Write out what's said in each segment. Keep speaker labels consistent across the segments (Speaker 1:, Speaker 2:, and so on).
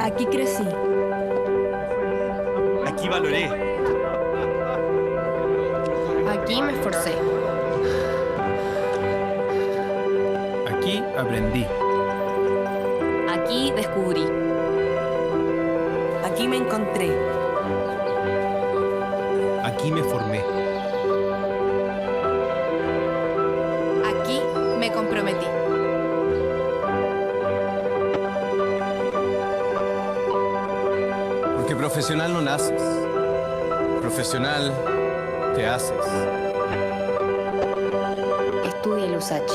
Speaker 1: Aquí crecí.
Speaker 2: Aquí valoré.
Speaker 1: Aquí me esforcé.
Speaker 2: Aquí aprendí.
Speaker 1: Aquí descubrí.
Speaker 3: Aquí me encontré.
Speaker 2: Aquí me formé.
Speaker 1: Aquí me comprometí.
Speaker 2: Porque profesional no naces. Profesional te haces.
Speaker 1: Estudia el USACH.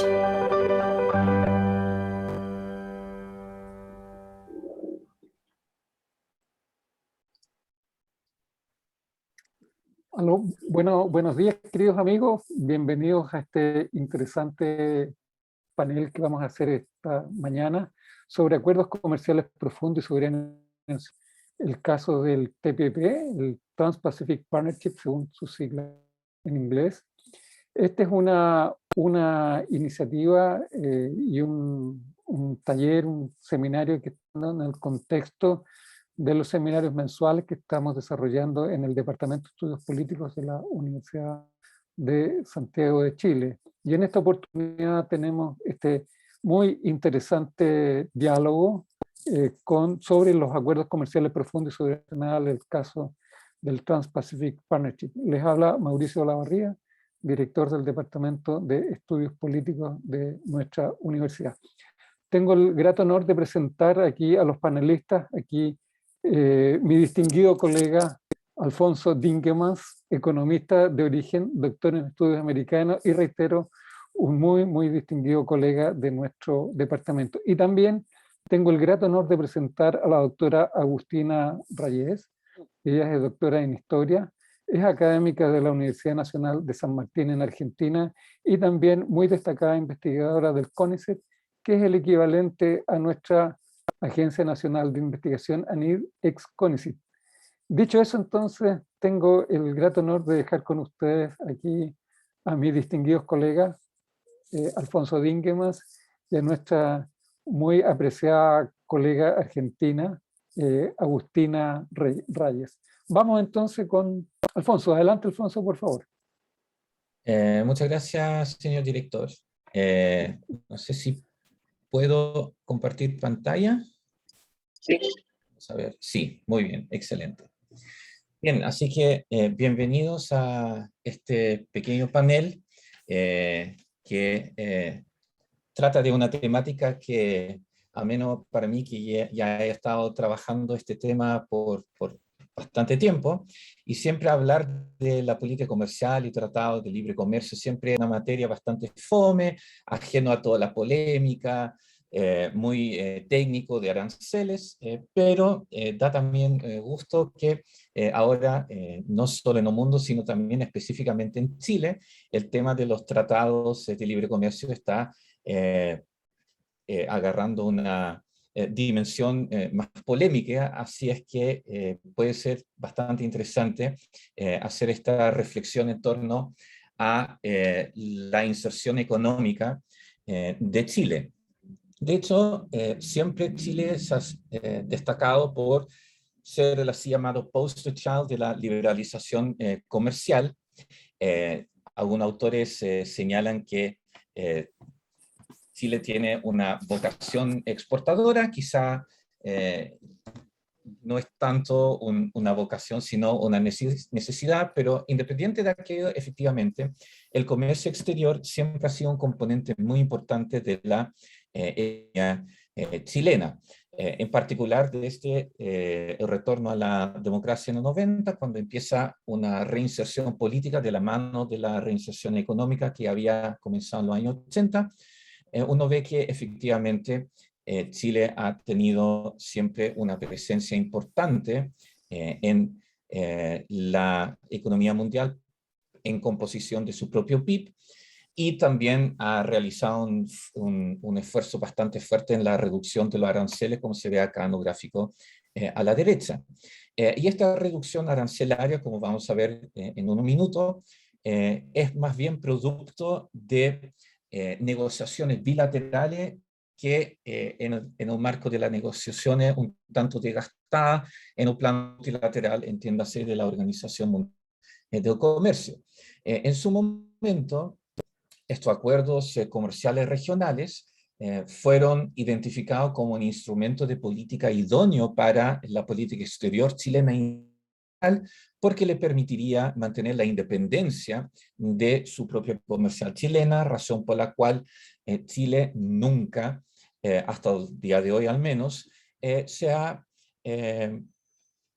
Speaker 4: Aló, buenos días, queridos amigos. Bienvenidos a este interesante panel que vamos a hacer esta mañana sobre acuerdos comerciales profundos y soberanos. El caso del TPP, el Trans-Pacific Partnership, según su sigla en inglés. Esta es una iniciativa y un taller, un seminario que está en el contexto de los seminarios mensuales que estamos desarrollando en el Departamento de Estudios Políticos de la Universidad de Santiago de Chile. Y en esta oportunidad tenemos este muy interesante diálogo sobre los acuerdos comerciales profundos y soberanos, el caso del Trans-Pacific Partnership. Les habla Mauricio Olavarría, director del Departamento de Estudios Políticos de nuestra universidad. Tengo el grato honor de presentar aquí a los panelistas, aquí mi distinguido colega Alfonso Dingemans, economista de origen, doctor en estudios americanos y reitero, un muy distinguido colega de nuestro departamento. Y también tengo el grato honor de presentar a la doctora Agustina Rayés. Ella es doctora en historia, es académica de la Universidad Nacional de San Martín en Argentina y también muy destacada investigadora del CONICET, que es el equivalente a nuestra Agencia Nacional de Investigación, ANID, ex-CONICET. Dicho eso, entonces, tengo el grato honor de dejar con ustedes aquí a mis distinguidos colegas, Alfonso Dingemans, y a nuestra muy apreciada colega argentina, Agustina Rayes. Vamos entonces con Alfonso. Adelante, Alfonso, por favor.
Speaker 5: Muchas gracias, señor director. No sé si puedo compartir pantalla.
Speaker 6: Sí.
Speaker 5: Vamos a ver. Sí, muy bien, excelente. Bien, así que bienvenidos a este pequeño panel que trata de una temática que, a menos para mí, que ya he estado trabajando este tema por bastante tiempo, y siempre hablar de la política comercial y tratados de libre comercio siempre es una materia bastante fome, ajeno a toda la polémica, muy técnico de aranceles, pero da también gusto que ahora, no solo en el mundo, sino también específicamente en Chile, el tema de los tratados de libre comercio está agarrando una dimensión más polémica, así es que puede ser bastante interesante hacer esta reflexión en torno a la inserción económica de Chile. De hecho, siempre Chile se ha destacado por ser el así llamado poster child de la liberalización comercial. Algunos autores señalan que Chile tiene una vocación exportadora, quizá no es tanto una vocación, sino una necesidad, pero independiente de aquello, efectivamente, el comercio exterior siempre ha sido un componente muy importante de la economía chilena. En particular, desde el retorno a la democracia en los 90, cuando empieza una reinserción política de la mano de la reinserción económica que había comenzado en los años 80, uno ve que efectivamente Chile ha tenido siempre una presencia importante en la economía mundial en composición de su propio PIB, y también ha realizado un esfuerzo bastante fuerte en la reducción de los aranceles, como se ve acá en el gráfico a la derecha. Y esta reducción arancelaria, como vamos a ver en unos minutos, es más bien producto de negociaciones bilaterales que en el marco de las negociaciones un tanto desgastada en un plan multilateral, entiéndase, de la Organización Mundial del Comercio. En su momento, estos acuerdos comerciales regionales fueron identificados como un instrumento de política idóneo para la política exterior chilena porque le permitiría mantener la independencia de su propia comercial chilena, razón por la cual Chile nunca, hasta el día de hoy al menos, se ha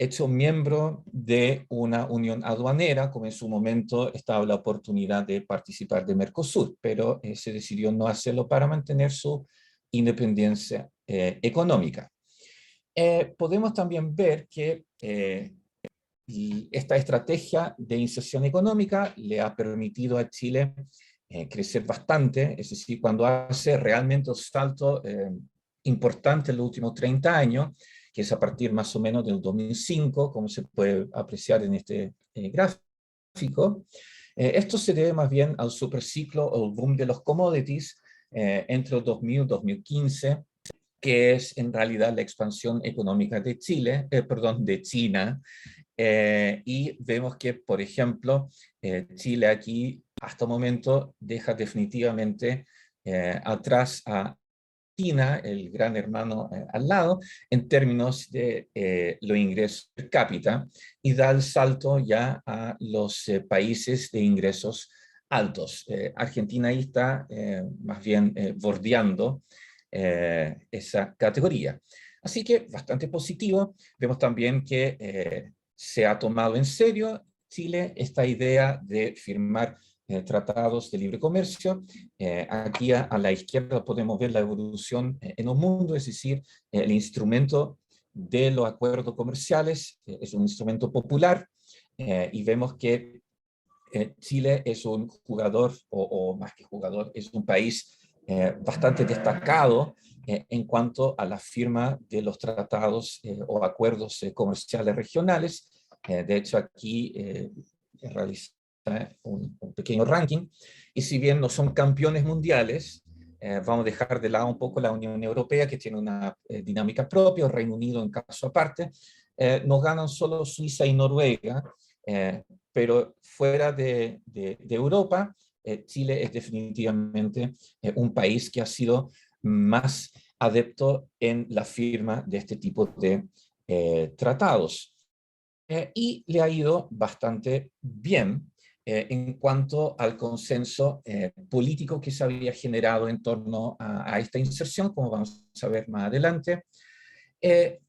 Speaker 5: hecho miembro de una unión aduanera, como en su momento estaba la oportunidad de participar de Mercosur, pero se decidió no hacerlo para mantener su independencia económica. Podemos también ver que esta estrategia de inserción económica le ha permitido a Chile crecer bastante, es decir, cuando hace realmente un salto importante en los últimos 30 años, que es a partir más o menos del 2005, como se puede apreciar en este gráfico. Esto se debe más bien al superciclo o el boom de los commodities entre el 2000 y 2015, que es en realidad la expansión económica de Chile, de China, y vemos que, por ejemplo, Chile aquí hasta el momento deja definitivamente atrás a China, el gran hermano al lado, en términos de los ingresos per cápita, y da el salto ya a los países de ingresos altos. Argentina ahí está más bien bordeando esa categoría. Así que bastante positivo. Vemos también que se ha tomado en serio Chile esta idea de firmar tratados de libre comercio. Aquí a la izquierda podemos ver la evolución en el mundo, es decir, el instrumento de los acuerdos comerciales es un instrumento popular y vemos que Chile es un jugador, o más que jugador, es un país bastante destacado en cuanto a la firma de los tratados o acuerdos comerciales regionales. De hecho, aquí realiza un pequeño ranking, y si bien no son campeones mundiales, vamos a dejar de lado un poco la Unión Europea, que tiene una dinámica propia, o Reino Unido en caso aparte, nos ganan solo Suiza y Noruega, pero fuera de Europa, Chile es definitivamente un país que ha sido más adepto en la firma de este tipo de tratados. Y le ha ido bastante bien en cuanto al consenso político que se había generado en torno a esta inserción, como vamos a ver más adelante.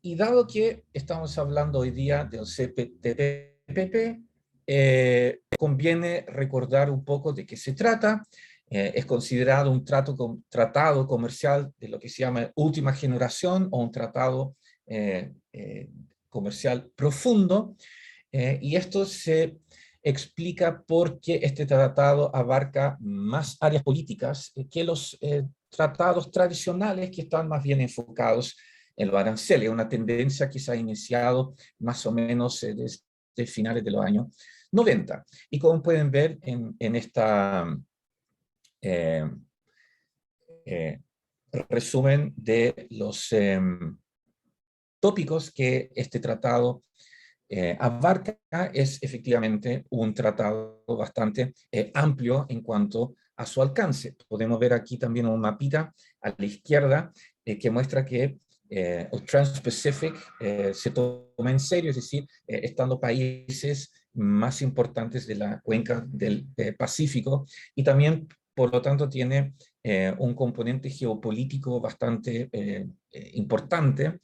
Speaker 5: Y dado que estamos hablando hoy día del CPTPP, conviene recordar un poco de qué se trata. Es considerado un tratado comercial de lo que se llama última generación, o un tratado comercial profundo, y esto se explica porque este tratado abarca más áreas políticas que los tratados tradicionales, que están más bien enfocados en los aranceles, una tendencia que se ha iniciado más o menos desde finales de los años 90. Y como pueden ver en esta resumen de los tópicos que este tratado abarca, es efectivamente un tratado bastante amplio en cuanto a su alcance. Podemos ver aquí también un mapita a la izquierda que muestra que el Trans-Pacific se toma en serio, es decir, estando países más importantes de la cuenca del Pacífico, y también, por lo tanto, tiene un componente geopolítico bastante importante,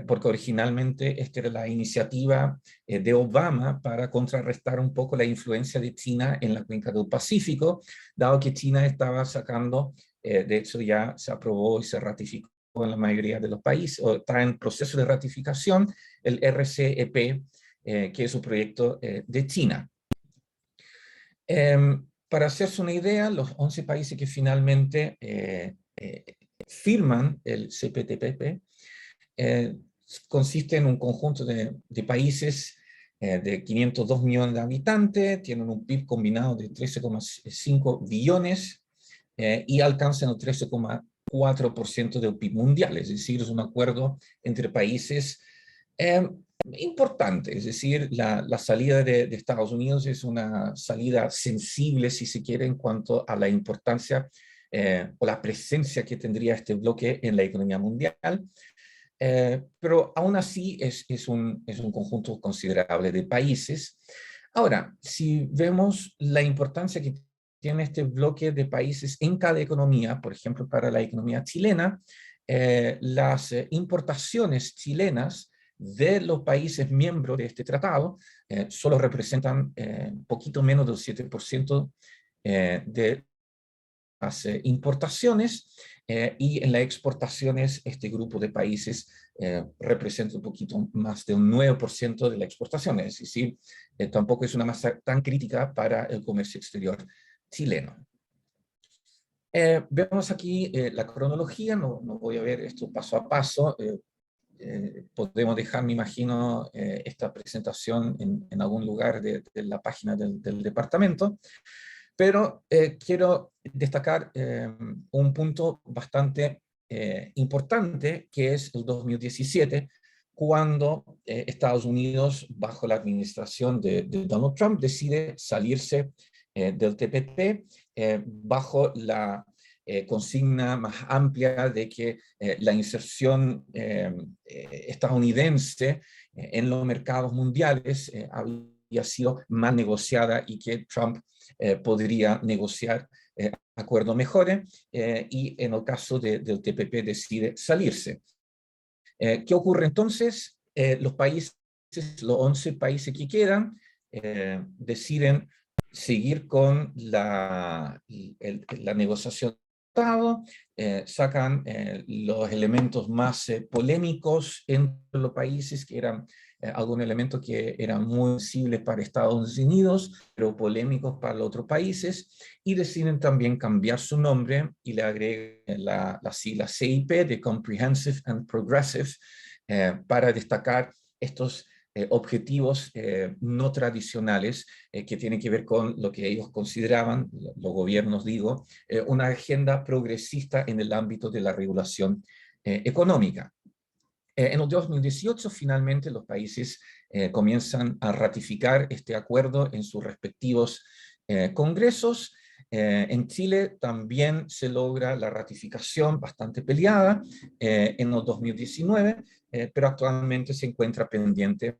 Speaker 5: porque originalmente esta era la iniciativa de Obama para contrarrestar un poco la influencia de China en la cuenca del Pacífico, dado que China estaba sacando, de hecho ya se aprobó y se ratificó en la mayoría de los países, o está en proceso de ratificación, el RCEP, que es un proyecto de China. Para hacerse una idea, los 11 países que finalmente firman el CPTPP consiste en un conjunto de países de 502 millones de habitantes, tienen un PIB combinado de 13,5 billones y alcanzan el 13,3% 4% del PIB mundial, es decir, es un acuerdo entre países importante, es decir, la salida de Estados Unidos es una salida sensible, si se quiere, en cuanto a la importancia o la presencia que tendría este bloque en la economía mundial, pero aún así es un conjunto considerable de países. Ahora, si vemos la importancia que tiene este bloque de países en cada economía, por ejemplo, para la economía chilena, las importaciones chilenas de los países miembros de este tratado solo representan un poquito menos del 7% de las importaciones, y en las exportaciones este grupo de países representa un poquito más de un 9% de la exportación, es decir, tampoco es una masa tan crítica para el comercio exterior chileno. Vemos aquí la cronología, no voy a ver esto paso a paso. Podemos dejar, me imagino, esta presentación en algún lugar de la página del departamento, pero quiero destacar un punto bastante importante, que es el 2017, cuando Estados Unidos, bajo la administración de Donald Trump, decide salirse del TPP bajo la consigna más amplia de que la inserción estadounidense en los mercados mundiales había sido mal negociada y que Trump podría negociar acuerdos mejores, y en el caso del TPP decide salirse. ¿Qué ocurre entonces? Los países, los 11 países que quedan, deciden seguir con la negociación, sacan los elementos más polémicos entre los países, que eran algunos elementos que eran muy sensibles para Estados Unidos, pero polémicos para los otros países, y deciden también cambiar su nombre y le agregan la sigla CIP de Comprehensive and Progressive, para destacar estos objetivos no tradicionales que tienen que ver con lo que ellos consideraban, los gobiernos digo, una agenda progresista en el ámbito de la regulación económica. En el 2018, finalmente, los países comienzan a ratificar este acuerdo en sus respectivos congresos. En Chile también se logra la ratificación bastante peleada en el 2019, pero actualmente se encuentra pendiente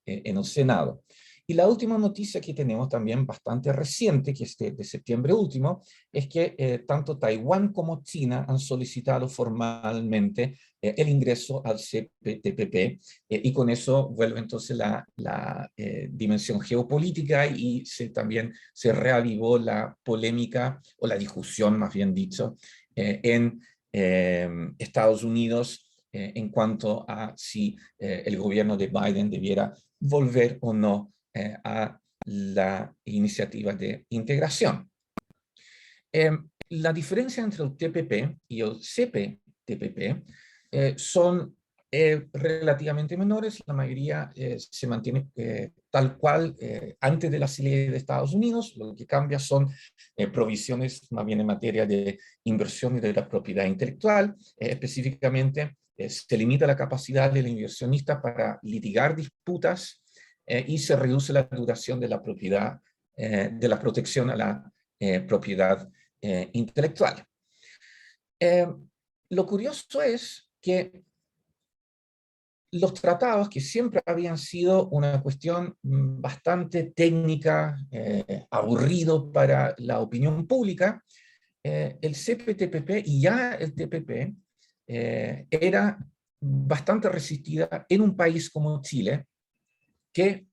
Speaker 5: en el Senado. Y la última noticia que tenemos también bastante reciente, que es de septiembre último, es que tanto Taiwán como China han solicitado formalmente el ingreso al CPTPP, y con eso vuelve entonces la dimensión geopolítica, y también se reavivó la polémica, o la discusión más bien dicho, en Estados Unidos en cuanto a si el gobierno de Biden debiera volver o no a la iniciativa de integración. La diferencia entre el TPP y el CPTPP son relativamente menores. La mayoría se mantiene tal cual antes de la salida de Estados Unidos. Lo que cambia son provisiones más bien en materia de inversión y de la propiedad intelectual. Específicamente, se limita la capacidad del inversionista para litigar disputas, y se reduce la duración de la propiedad, de la protección a la propiedad intelectual. Lo curioso es que los tratados, que siempre habían sido una cuestión bastante técnica, aburrido para la opinión pública, el CPTPP y ya el TPP era bastante resistida en un país como Chile, que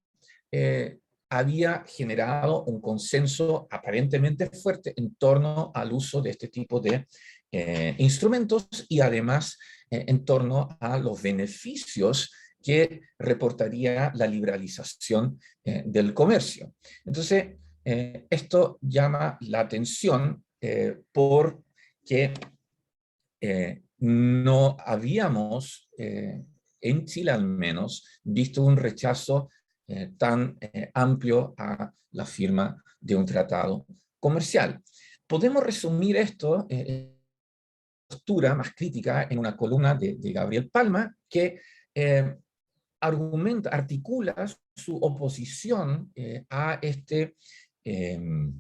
Speaker 5: había generado un consenso aparentemente fuerte en torno al uso de este tipo de instrumentos, y además en torno a los beneficios que reportaría la liberalización del comercio. Entonces, esto llama la atención porque no habíamos, en Chile al menos, visto un rechazo tan amplio a la firma de un tratado comercial. Podemos resumir esto postura más crítica en una columna de Gabriel Palma, que articula su oposición a este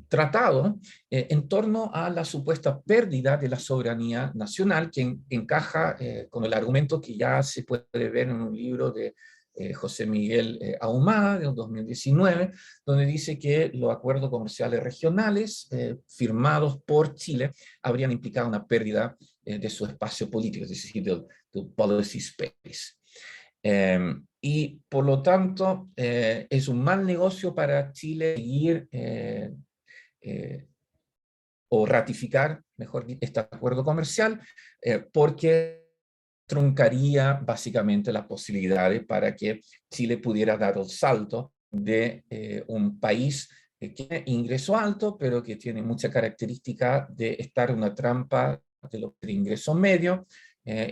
Speaker 5: tratado en torno a la supuesta pérdida de la soberanía nacional, que encaja con el argumento que ya se puede ver en un libro de José Miguel Ahumada, de 2019, donde dice que los acuerdos comerciales regionales firmados por Chile habrían implicado una pérdida de su espacio político, es decir, del policy space. Y por lo tanto es un mal negocio para Chile seguir o ratificar, mejor dicho, este acuerdo comercial, porque truncaría básicamente las posibilidades para que Chile pudiera dar el salto de un país que tiene ingreso alto, pero que tiene mucha característica de estar en una trampa de los ingresos medios,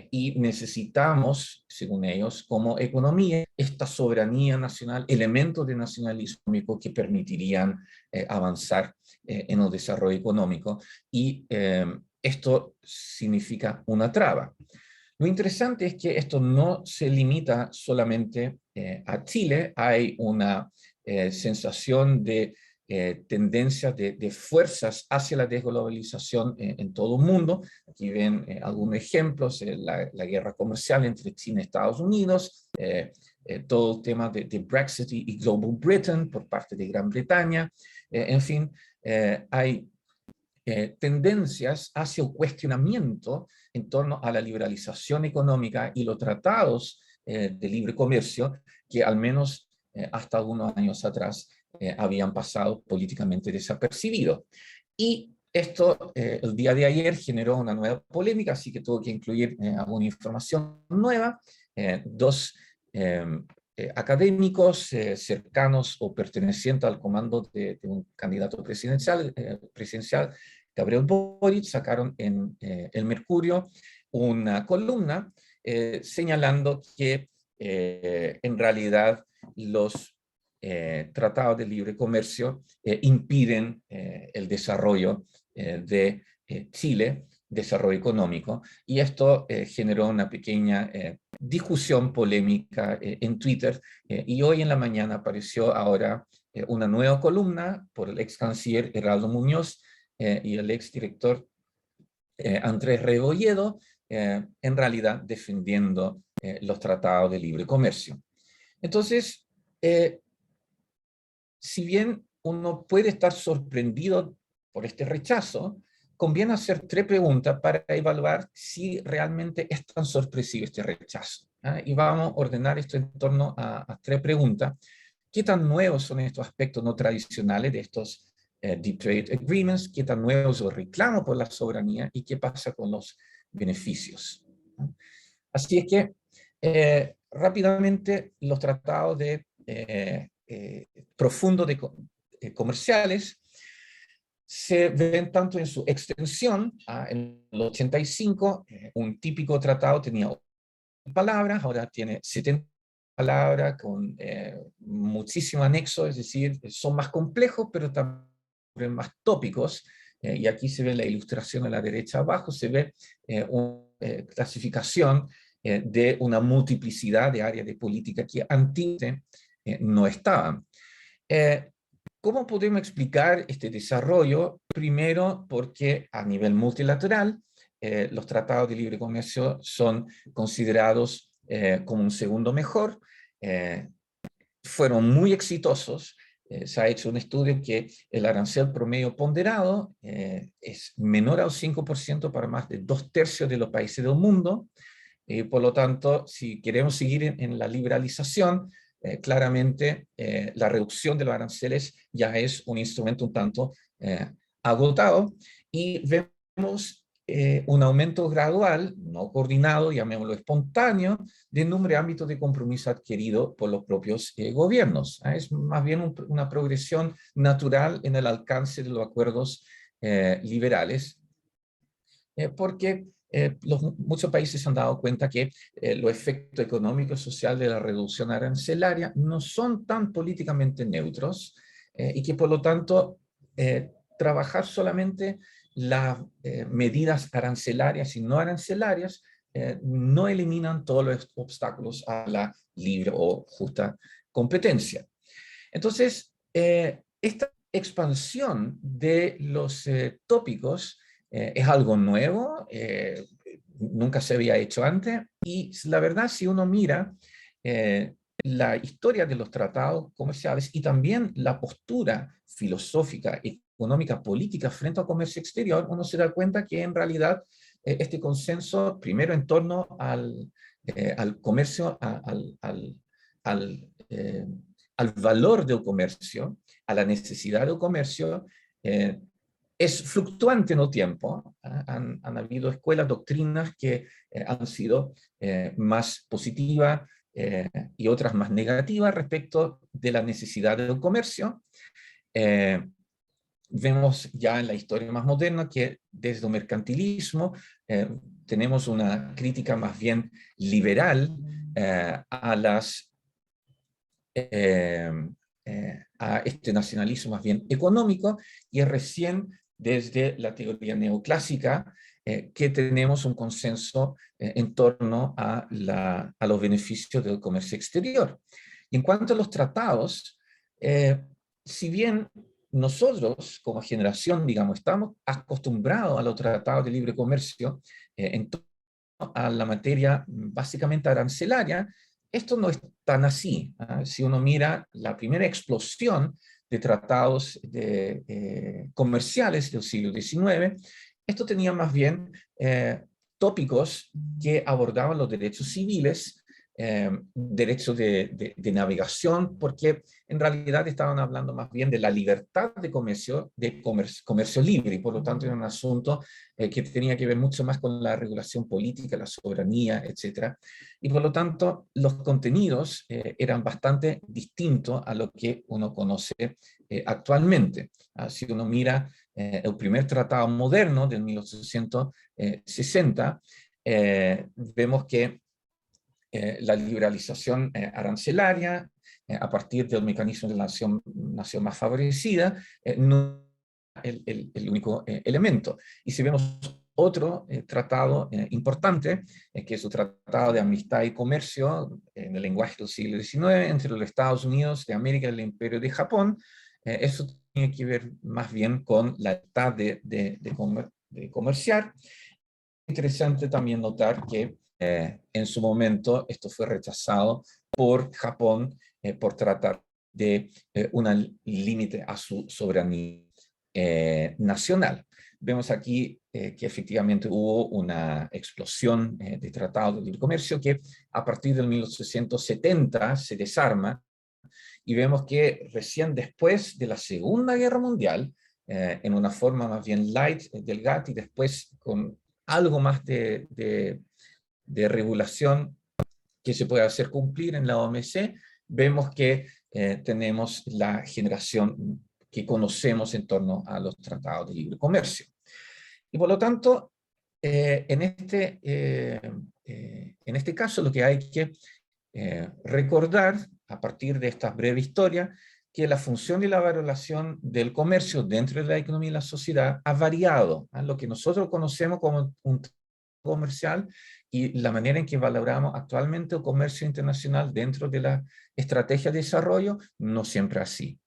Speaker 5: y necesitamos, según ellos, como economía, esta soberanía nacional, elementos de nacionalismo que permitirían avanzar en el desarrollo económico, y esto significa una traba. Lo interesante es que esto no se limita solamente a Chile. Hay una sensación de tendencias de fuerzas hacia la desglobalización en todo el mundo. Aquí ven algunos ejemplos: la guerra comercial entre China y Estados Unidos, todo el tema de Brexit y Global Britain por parte de Gran Bretaña. En fin, hay tendencias hacia el cuestionamiento en torno a la liberalización económica y los tratados de libre comercio que al menos hasta algunos años atrás habían pasado políticamente desapercibidos. Y esto el día de ayer generó una nueva polémica, así que tuve que incluir alguna información nueva. Dos académicos cercanos o pertenecientes al comando de un candidato presidencial, Gabriel Boric, sacaron en El Mercurio una columna señalando que en realidad los tratados de libre comercio impiden el desarrollo de Chile, desarrollo económico, y esto generó una pequeña discusión polémica en Twitter, y hoy en la mañana apareció ahora una nueva columna por el ex canciller Heraldo Muñoz y el ex director Andrés Rebolledo, en realidad defendiendo los tratados de libre comercio. Entonces, si bien uno puede estar sorprendido por este rechazo, conviene hacer tres preguntas para evaluar si realmente es tan sorpresivo este rechazo. Y vamos a ordenar esto en torno a tres preguntas. ¿Qué tan nuevos son estos aspectos no tradicionales de estos Deep Trade Agreements? ¿Qué tan nuevos es el reclamo por la soberanía? ¿Y qué pasa con los beneficios? Así es que rápidamente los tratados de profundos comerciales se ven tanto en su extensión. En el 85 un típico tratado tenía palabras, ahora tiene 70 palabras con muchísimos anexos, es decir, son más complejos, pero también más tópicos. Y aquí se ve la ilustración a la derecha abajo, se ve una clasificación de una multiplicidad de áreas de política que antiguamente no estaban. ¿Cómo podemos explicar este desarrollo? Primero, porque a nivel multilateral los tratados de libre comercio son considerados como un segundo mejor. Fueron muy exitosos. Se ha hecho un estudio que el arancel promedio ponderado es menor al 5% para más de 2/3 de los países del mundo. Por lo tanto, si queremos seguir en la liberalización, claramente la reducción de los aranceles ya es un instrumento un tanto agotado, y vemos un aumento gradual, no coordinado, llamémoslo espontáneo, del número de ámbitos de compromiso adquirido por los propios gobiernos. Es más bien una progresión natural en el alcance de los acuerdos liberales, porque muchos países se han dado cuenta que los efectos económicos y sociales de la reducción arancelaria no son tan políticamente neutros, y que por lo tanto trabajar solamente las medidas arancelarias y no arancelarias no eliminan todos los obstáculos a la libre o justa competencia. Entonces, esta expansión de los tópicos es algo nuevo, nunca se había hecho antes, y la verdad, si uno mira la historia de los tratados comerciales y también la postura filosófica, económica, política frente al comercio exterior, uno se da cuenta que en realidad este consenso, primero en torno al comercio, al valor del comercio, a la necesidad del comercio, es fluctuante en el tiempo. Han habido escuelas, doctrinas que han sido más positivas y otras más negativas respecto de la necesidad del comercio. Vemos ya en la historia más moderna que desde el mercantilismo tenemos una crítica más bien liberal a este nacionalismo más bien económico, y es recién desde la teoría neoclásica que tenemos un consenso en torno a los beneficios del comercio exterior. Y en cuanto a los tratados, si bien nosotros como generación, digamos, estamos acostumbrados a los tratados de libre comercio en torno a la materia básicamente arancelaria, esto no es tan así. Si uno mira la primera explosión de tratados comerciales del siglo XIX, esto tenía más bien tópicos que abordaban los derechos civiles, derechos de navegación, porque en realidad estaban hablando más bien de la libertad de comercio libre, y por lo tanto era un asunto que tenía que ver mucho más con la regulación política, la soberanía, etc. Y por lo tanto los contenidos eran bastante distintos a lo que uno conoce actualmente. Si uno mira el primer tratado moderno de 1860, vemos que la liberalización arancelaria, a partir del mecanismo de la nación más favorecida, no es el único elemento. Y si vemos otro tratado importante, que es el Tratado de Amistad y Comercio, en el lenguaje del siglo XIX, entre los Estados Unidos de América y el Imperio de Japón, eso tiene que ver más bien con la libertad de comerciar. Interesante también notar que en su momento esto fue rechazado por Japón por tratar de un límite a su soberanía nacional. Vemos aquí que efectivamente hubo una explosión de tratados de libre comercio que a partir del 1870 se desarma, y vemos que recién después de la Segunda Guerra Mundial, en una forma más bien light del GATT y después con algo más de regulación que se puede hacer cumplir en la OMC, vemos que tenemos la generación que conocemos en torno a los tratados de libre comercio. Y por lo tanto, en este caso lo que hay que recordar, a partir de esta breve historia, que la función y la valoración del comercio dentro de la economía y la sociedad ha variado. Lo que nosotros conocemos como un comercial y la manera en que valoramos actualmente el comercio internacional dentro de la estrategia de desarrollo, no siempre así.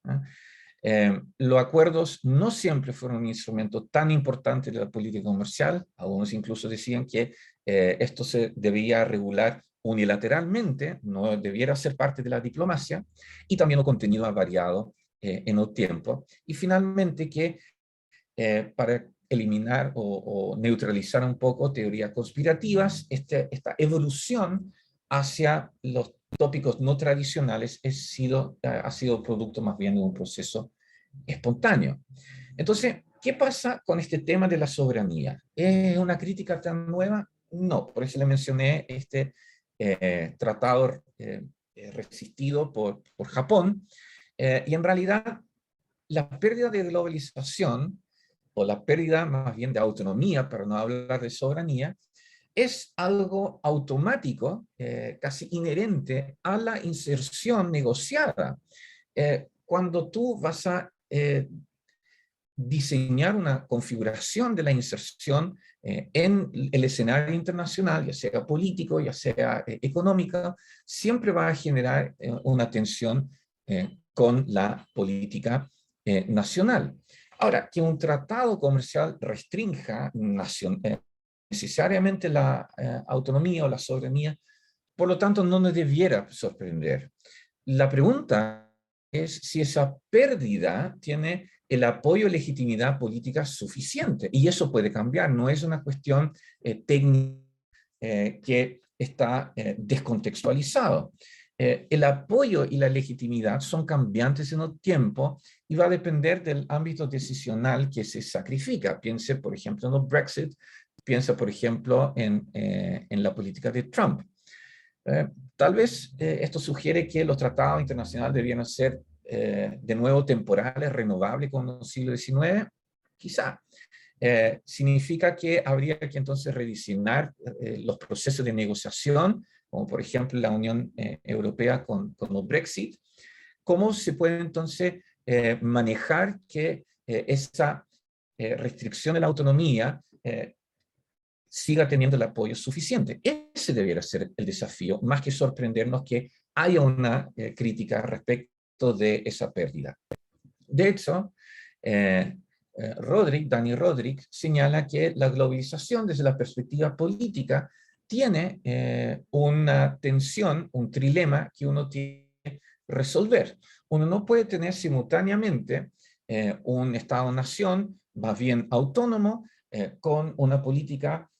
Speaker 5: Los acuerdos no siempre fueron un instrumento tan importante de la política comercial. Algunos incluso decían que esto se debía regular unilateralmente, no debiera ser parte de la diplomacia, y también el contenido ha variado en el tiempo. Y finalmente que para eliminar o neutralizar un poco teorías conspirativas, esta evolución hacia los tópicos no tradicionales ha sido producto más bien de un proceso espontáneo. Entonces, ¿qué pasa con este tema de la soberanía? ¿Es una crítica tan nueva? No, por eso le mencioné este tratado resistido por Japón, y en realidad la pérdida de globalización, o la pérdida más bien de autonomía, para no hablar de soberanía, es algo automático, casi inherente a la inserción negociada. Cuando tú vas a diseñar una configuración de la inserción en el escenario internacional, ya sea político, ya sea económica, siempre va a generar una tensión con la política nacional. Ahora, que un tratado comercial restrinja necesariamente la autonomía o la soberanía, por lo tanto, no nos debiera sorprender. La pregunta es si esa pérdida tiene el apoyo y legitimidad política suficiente. Y eso puede cambiar, no es una cuestión técnica que está descontextualizado. El apoyo y la legitimidad son cambiantes en el tiempo y va a depender del ámbito decisional que se sacrifica. Piense, por ejemplo, en el Brexit, piensa, por ejemplo, en la política de Trump. Tal vez esto sugiere que los tratados internacionales debieran ser de nuevo temporales, renovables como en el siglo XIX, quizá. Significa que habría que entonces rediseñar los procesos de negociación, como por ejemplo la Unión Europea con el Brexit. ¿Cómo se puede entonces manejar que esa restricción de la autonomía siga teniendo el apoyo suficiente? Ese debiera ser el desafío, más que sorprendernos que haya una crítica respecto de esa pérdida. De hecho, Dani Rodrik señala que la globalización desde la perspectiva política tiene una tensión, un trilema que uno tiene que resolver. Uno no puede tener simultáneamente un Estado-nación más bien autónomo con una política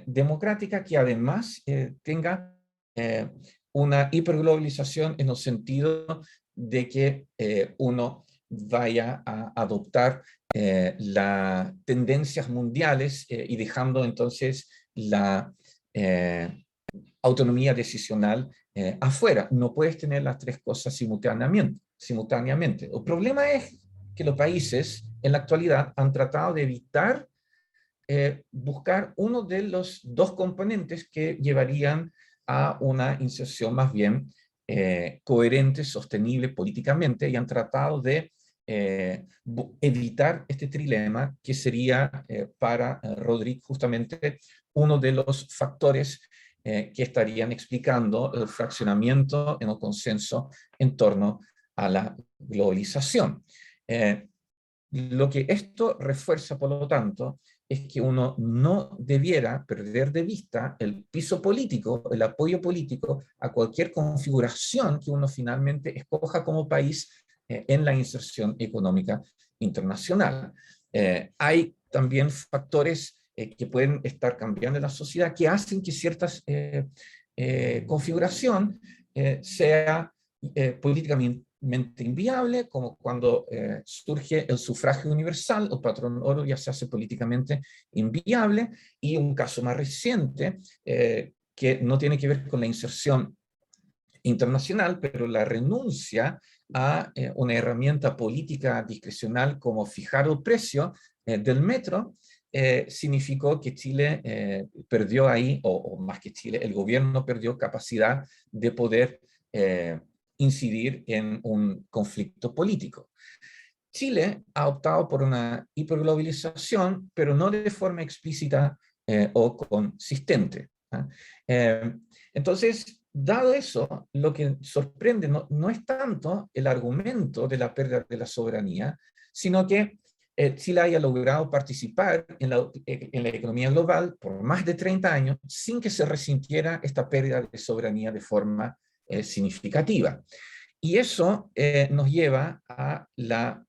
Speaker 5: democrática que además tenga una hiperglobalización en el sentido de que uno vaya a adoptar las tendencias mundiales y dejando entonces la autonomía decisional afuera. No puedes tener las tres cosas simultáneamente. El problema es que los países en la actualidad han tratado de evitar buscar uno de los dos componentes que llevarían a una inserción más bien coherente, sostenible políticamente, y han tratado de evitar este trilema que sería para Rodrik justamente uno de los factores que estarían explicando el fraccionamiento en el consenso en torno a la globalización. Lo que esto refuerza, por lo tanto, es que uno no debiera perder de vista el piso político, el apoyo político a cualquier configuración que uno finalmente escoja como país en la inserción económica internacional. Hay también factores que pueden estar cambiando en la sociedad que hacen que ciertas configuración sea políticamente inviable, como cuando surge el sufragio universal, el patrón oro ya se hace políticamente inviable, y un caso más reciente que no tiene que ver con la inserción internacional, pero la renuncia a una herramienta política discrecional como fijar el precio del metro, significó que Chile perdió ahí, o más que Chile, el gobierno perdió capacidad de poder incidir en un conflicto político. Chile ha optado por una hiperglobalización, pero no de forma explícita o consistente. Entonces, dado eso, lo que sorprende no es tanto el argumento de la pérdida de la soberanía, sino que Chile haya logrado participar en la economía global por más de 30 años sin que se resintiera esta pérdida de soberanía de forma significativa. Y eso nos lleva a la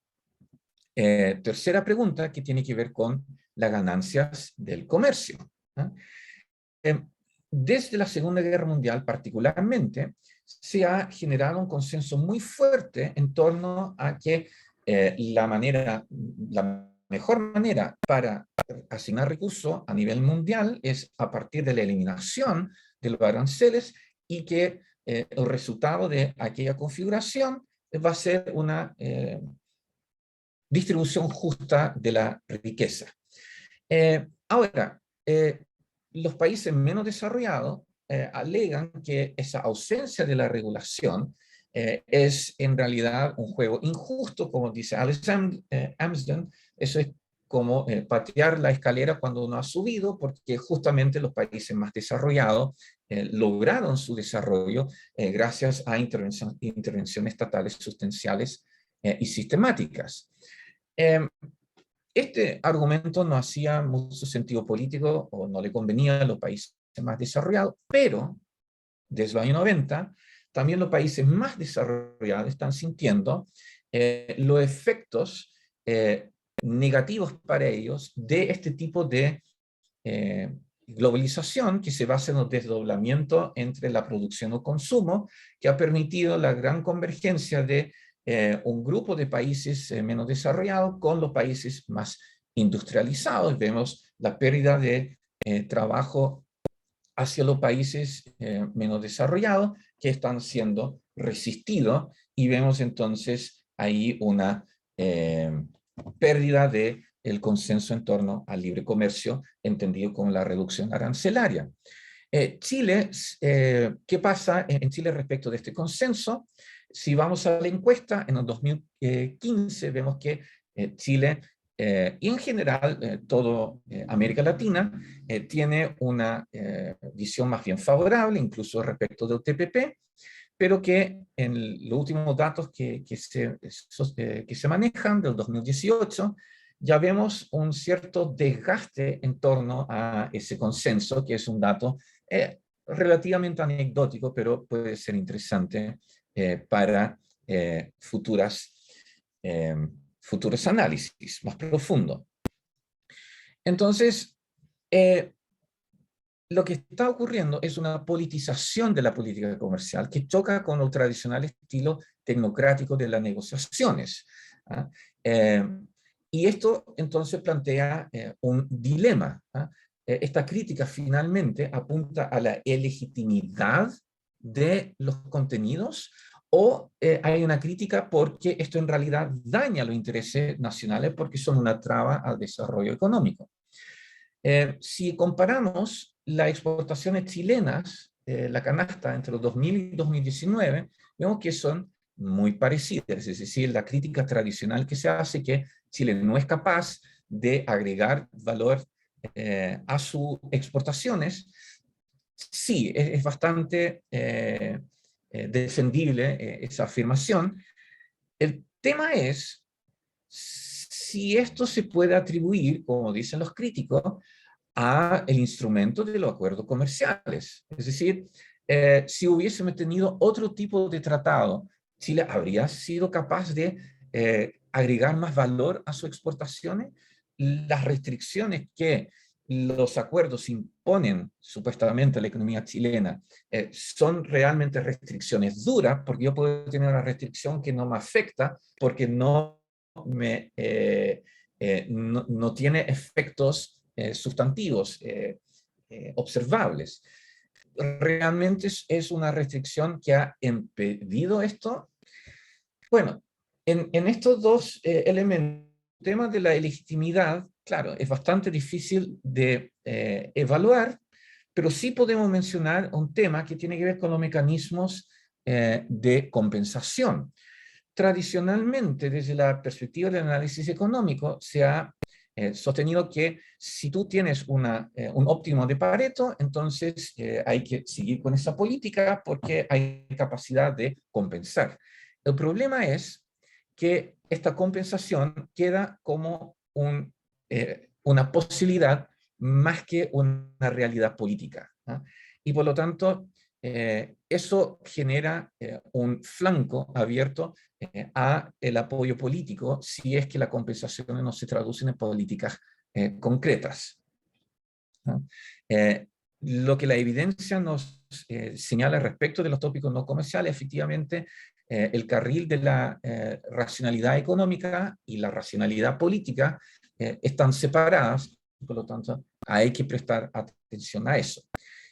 Speaker 5: tercera pregunta, que tiene que ver con las ganancias del comercio. Desde la Segunda Guerra Mundial particularmente, se ha generado un consenso muy fuerte en torno a que la mejor manera para asignar recursos a nivel mundial es a partir de la eliminación de los aranceles, y que el resultado de aquella configuración va a ser una distribución justa de la riqueza. Ahora, los países menos desarrollados alegan que esa ausencia de la regulación es en realidad un juego injusto, como dice Alice Amsden, Eso es como patear la escalera cuando uno ha subido, porque justamente los países más desarrollados lograron su desarrollo gracias a intervenciones estatales sustanciales y sistemáticas. Este argumento no hacía mucho sentido político o no le convenía a los países más desarrollados, pero desde los años 90, también los países más desarrollados están sintiendo los efectos negativos para ellos de este tipo de globalización que se basa en el desdoblamiento entre la producción y el consumo, que ha permitido la gran convergencia de un grupo de países menos desarrollados con los países más industrializados. Vemos la pérdida de trabajo hacia los países menos desarrollados que están siendo resistidos, y vemos entonces ahí una pérdida del consenso en torno al libre comercio, entendido como la reducción arancelaria. Chile, ¿qué pasa en Chile respecto de este consenso? Si vamos a la encuesta, en el 2015 vemos que Chile y en general toda América Latina tiene una visión más bien favorable, incluso respecto del TPP, pero que en los últimos datos que se manejan del 2018, ya vemos un cierto desgaste en torno a ese consenso, que es un dato relativamente anecdótico, pero puede ser interesante para futuros análisis más profundos. Entonces, lo que está ocurriendo es una politización de la política comercial que choca con el tradicional estilo tecnocrático de las negociaciones. ¿Ah? Y esto entonces plantea un dilema. ¿Ah? Esta crítica finalmente apunta a la ilegitimidad de los contenidos, o hay una crítica porque esto en realidad daña los intereses nacionales porque son una traba al desarrollo económico. Si comparamos las exportaciones chilenas, la canasta entre los 2000 y 2019, vemos que son muy parecidas, es decir, la crítica tradicional que se hace que Chile no es capaz de agregar valor a sus exportaciones, sí, es bastante defendible esa afirmación. El tema es si esto se puede atribuir, como dicen los críticos, a el instrumento de los acuerdos comerciales. Es decir, si hubiésemos tenido otro tipo de tratado, Chile habría sido capaz de agregar más valor a sus exportaciones. Las restricciones que los acuerdos imponen supuestamente a la economía chilena son realmente restricciones duras, porque yo puedo tener una restricción que no me afecta porque no tiene efectos sustantivos observables. ¿Realmente es una restricción que ha impedido esto? Bueno, en estos dos elementos, el tema de la ilegitimidad, claro, es bastante difícil de evaluar, pero sí podemos mencionar un tema que tiene que ver con los mecanismos de compensación. Tradicionalmente, desde la perspectiva del análisis económico, se ha sostenido que si tú tienes un óptimo de Pareto, entonces hay que seguir con esa política porque hay capacidad de compensar. El problema es que esta compensación queda como una posibilidad más que una realidad política, ¿no? Y por lo tanto, eso genera un flanco abierto a el apoyo político si es que las compensaciones no se traducen en políticas concretas, ¿no? Lo que la evidencia nos señala respecto de los tópicos no comerciales, efectivamente, el carril de la racionalidad económica y la racionalidad política están separadas, por lo tanto hay que prestar atención a eso.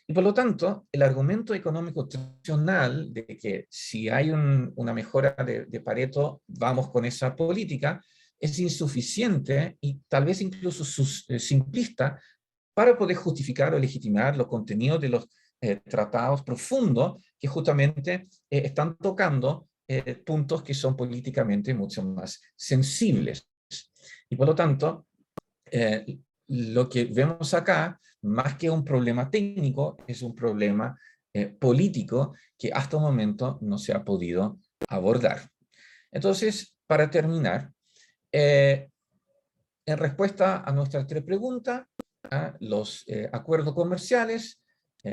Speaker 5: Y por lo tanto, el argumento económico tradicional de que si hay una mejora de Pareto, vamos con esa política, es insuficiente y tal vez incluso simplista para poder justificar o legitimar los contenidos de los tratados profundos que justamente están tocando puntos que son políticamente mucho más sensibles. Y por lo tanto, lo que vemos acá, más que un problema técnico, es un problema político que hasta el momento no se ha podido abordar. Entonces, para terminar, en respuesta a nuestras tres preguntas, los acuerdos comerciales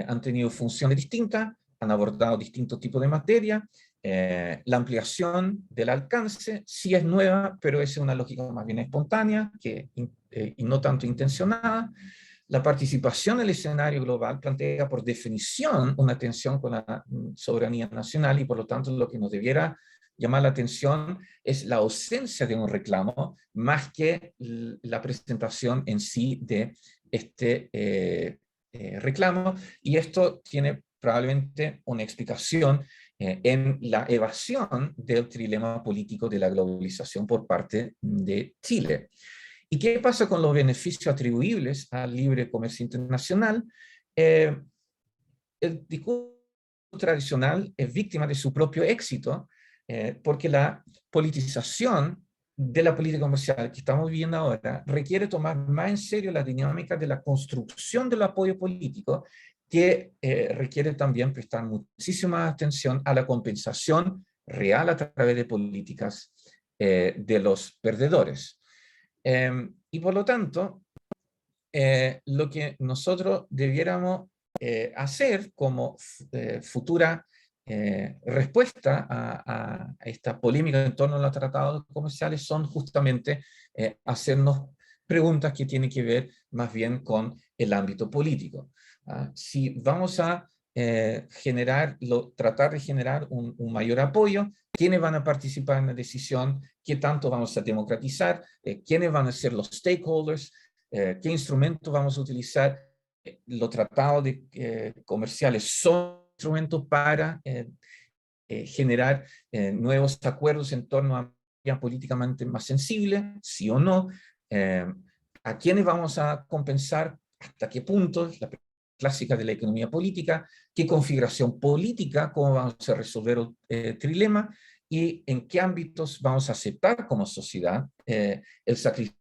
Speaker 5: han tenido funciones distintas, han abordado distintos tipos de materia. La ampliación del alcance sí es nueva, pero es una lógica más bien espontánea y no tanto intencionada. La participación en el escenario global plantea por definición una tensión con la soberanía nacional y por lo tanto lo que nos debiera llamar la atención es la ausencia de un reclamo más que la presentación en sí de este reclamo, y esto tiene probablemente una explicación en la evasión del trilema político de la globalización por parte de Chile. ¿Y qué pasa con los beneficios atribuibles al libre comercio internacional? El discurso tradicional es víctima de su propio éxito, porque la politización de la política comercial que estamos viviendo ahora requiere tomar más en serio la dinámica de la construcción del apoyo político, que requiere también prestar muchísima atención a la compensación real a través de políticas de los perdedores. Y por lo tanto, lo que nosotros debiéramos hacer como futura respuesta a esta polémica en torno a los tratados comerciales son justamente hacernos preguntas que tienen que ver más bien con el ámbito político. Si vamos a tratar de generar un mayor apoyo, quiénes van a participar en la decisión, qué tanto vamos a democratizar, quiénes van a ser los stakeholders, qué instrumentos vamos a utilizar. Los tratados comerciales son instrumentos para generar nuevos acuerdos en torno a áreas políticamente más sensibles, sí o no. ¿A quiénes vamos a compensar? ¿Hasta qué punto? La clásica de la economía política. ¿Qué configuración política? ¿Cómo vamos a resolver el trilema? ¿Y en qué ámbitos vamos a aceptar como sociedad el sacrificio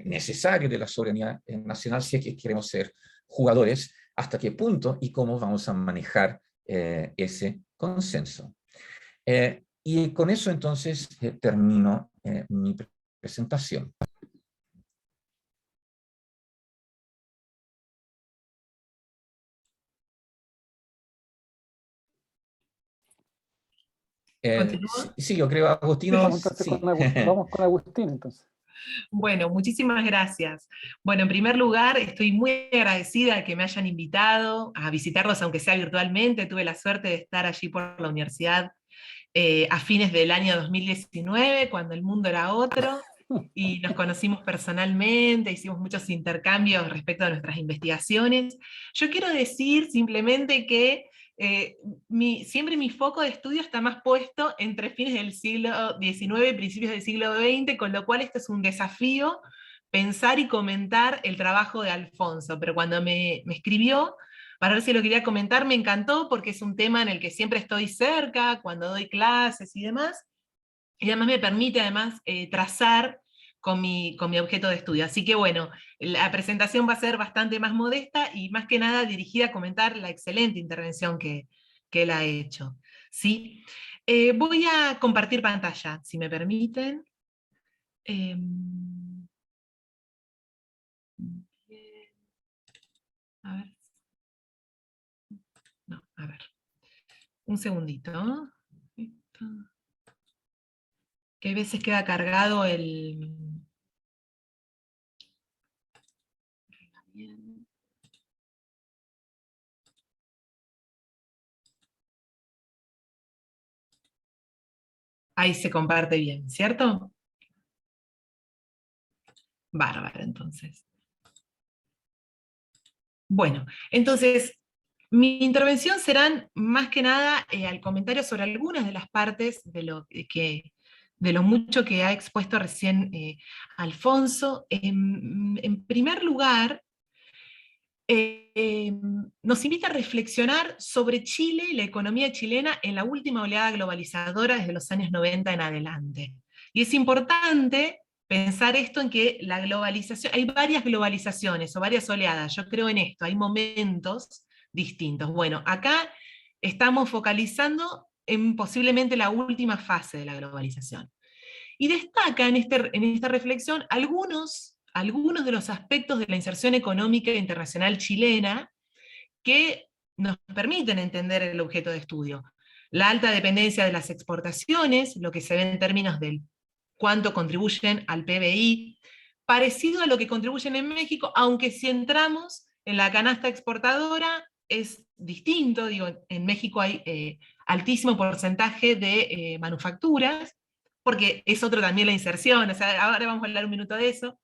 Speaker 5: necesario de la soberanía nacional si es que queremos ser jugadores? ¿Hasta qué punto y cómo vamos a manejar ese consenso? Y con eso entonces termino mi presentación. Sí, yo creo, Agustino.
Speaker 4: Vamos, entonces,
Speaker 5: sí.
Speaker 4: vamos con Agustín, entonces.
Speaker 3: Bueno, muchísimas gracias. Bueno, en primer lugar, estoy muy agradecida de que me hayan invitado a visitarlos, aunque sea virtualmente. Tuve la suerte de estar allí por la universidad a fines del año 2019, cuando el mundo era otro, y nos conocimos personalmente, hicimos muchos intercambios respecto a nuestras investigaciones. Yo quiero decir simplemente que siempre mi foco de estudio está más puesto entre fines del siglo XIX y principios del siglo XX, con lo cual este es un desafío pensar y comentar el trabajo de Alfonso, pero cuando me escribió para ver si lo quería comentar, me encantó porque es un tema en el que siempre estoy cerca, cuando doy clases y demás, y además me permite trazar con mi objeto de estudio. Así que bueno, la presentación va a ser bastante más modesta y más que nada dirigida a comentar la excelente intervención que él ha hecho. ¿Sí? Voy a compartir pantalla, si me permiten. A ver. No, a ver. Un segundito. Que a veces queda cargado el... Ahí se comparte bien, ¿cierto? Bárbaro, entonces. Bueno, entonces, mi intervención serán más que nada al comentario sobre algunas de las partes de lo mucho que ha expuesto recién Alfonso. En primer lugar, nos invita a reflexionar sobre Chile y la economía chilena en la última oleada globalizadora desde los años 90 en adelante. Y es importante pensar esto en que la globalización, hay varias globalizaciones o varias oleadas, yo creo en esto, hay momentos distintos. Bueno, acá estamos focalizando en posiblemente la última fase de la globalización. Y destaca en esta reflexión algunos de los aspectos de la inserción económica internacional chilena que nos permiten entender el objeto de estudio. La alta dependencia de las exportaciones, lo que se ve en términos de cuánto contribuyen al PBI, parecido a lo que contribuyen en México, aunque si entramos en la canasta exportadora es distinto. Digo, en México hay altísimo porcentaje de manufacturas, porque es otro también la inserción, o sea, ahora vamos a hablar un minuto de eso.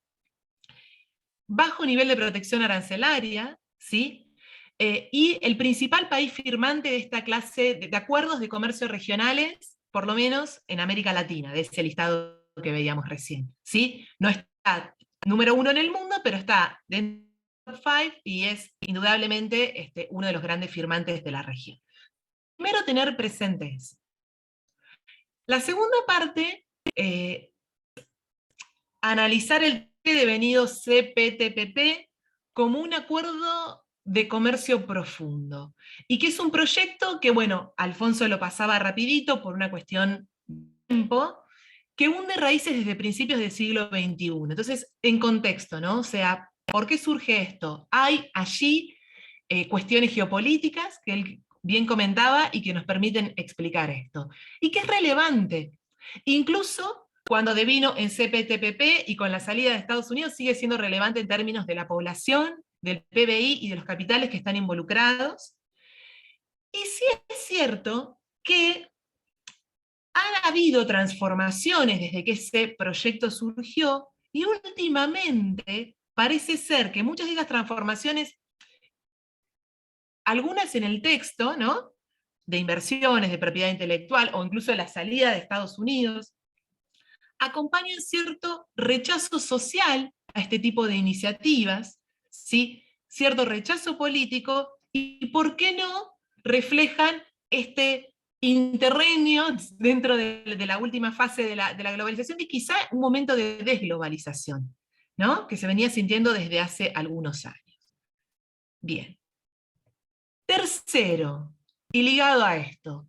Speaker 3: Bajo nivel de protección arancelaria, ¿sí? Y el principal país firmante de esta clase de acuerdos de comercio regionales, por lo menos en América Latina, de ese listado que veíamos recién, ¿sí? No está número 1 en el mundo, pero está dentro del top 5 y es indudablemente uno de los grandes firmantes de la región. Primero, tener presente eso. La segunda parte, analizar el devenido CPTPP como un acuerdo de comercio profundo, y que es un proyecto que, bueno, Alfonso lo pasaba rapidito por una cuestión de tiempo, que hunde raíces desde principios del siglo XXI. Entonces, en contexto, ¿no? O sea, ¿por qué surge esto? Hay allí cuestiones geopolíticas que él bien comentaba y que nos permiten explicar esto. Y que es relevante. Incluso cuando devino en CPTPP y con la salida de Estados Unidos sigue siendo relevante en términos de la población, del PBI y de los capitales que están involucrados. Y sí es cierto que han habido transformaciones desde que ese proyecto surgió, y últimamente parece ser que muchas de esas transformaciones, algunas en el texto, ¿no?, de inversiones, de propiedad intelectual, o incluso de la salida de Estados Unidos, acompañan cierto rechazo social a este tipo de iniciativas, ¿sí? Cierto rechazo político, y ¿por qué no reflejan este interregnio dentro de la última fase de la globalización, y quizá un momento de desglobalización, ¿no?, que se venía sintiendo desde hace algunos años. Bien. Tercero, y ligado a esto,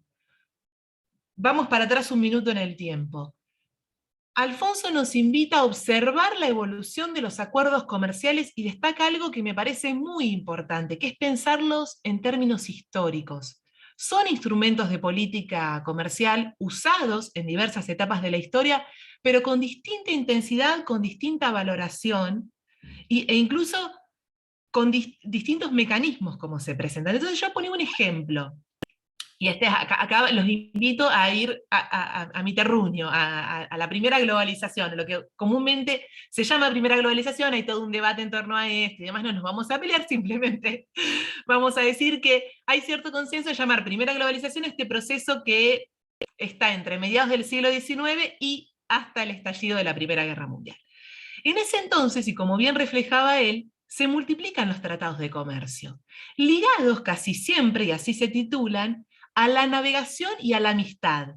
Speaker 3: vamos para atrás un minuto en el tiempo. Alfonso nos invita a observar la evolución de los acuerdos comerciales y destaca algo que me parece muy importante, que es pensarlos en términos históricos. Son instrumentos de política comercial usados en diversas etapas de la historia, pero con distinta intensidad, con distinta valoración, e incluso con distintos mecanismos como se presentan. Entonces yo ponía un ejemplo. Y acá los invito a ir a mi terruño, a la primera globalización, lo que comúnmente se llama primera globalización. Hay todo un debate en torno a esto y demás, no nos vamos a pelear, simplemente vamos a decir que hay cierto consenso en llamar primera globalización este proceso que está entre mediados del siglo XIX y hasta el estallido de la Primera Guerra Mundial. En ese entonces, y como bien reflejaba él, se multiplican los tratados de comercio, ligados casi siempre, y así se titulan, a la navegación y a la amistad.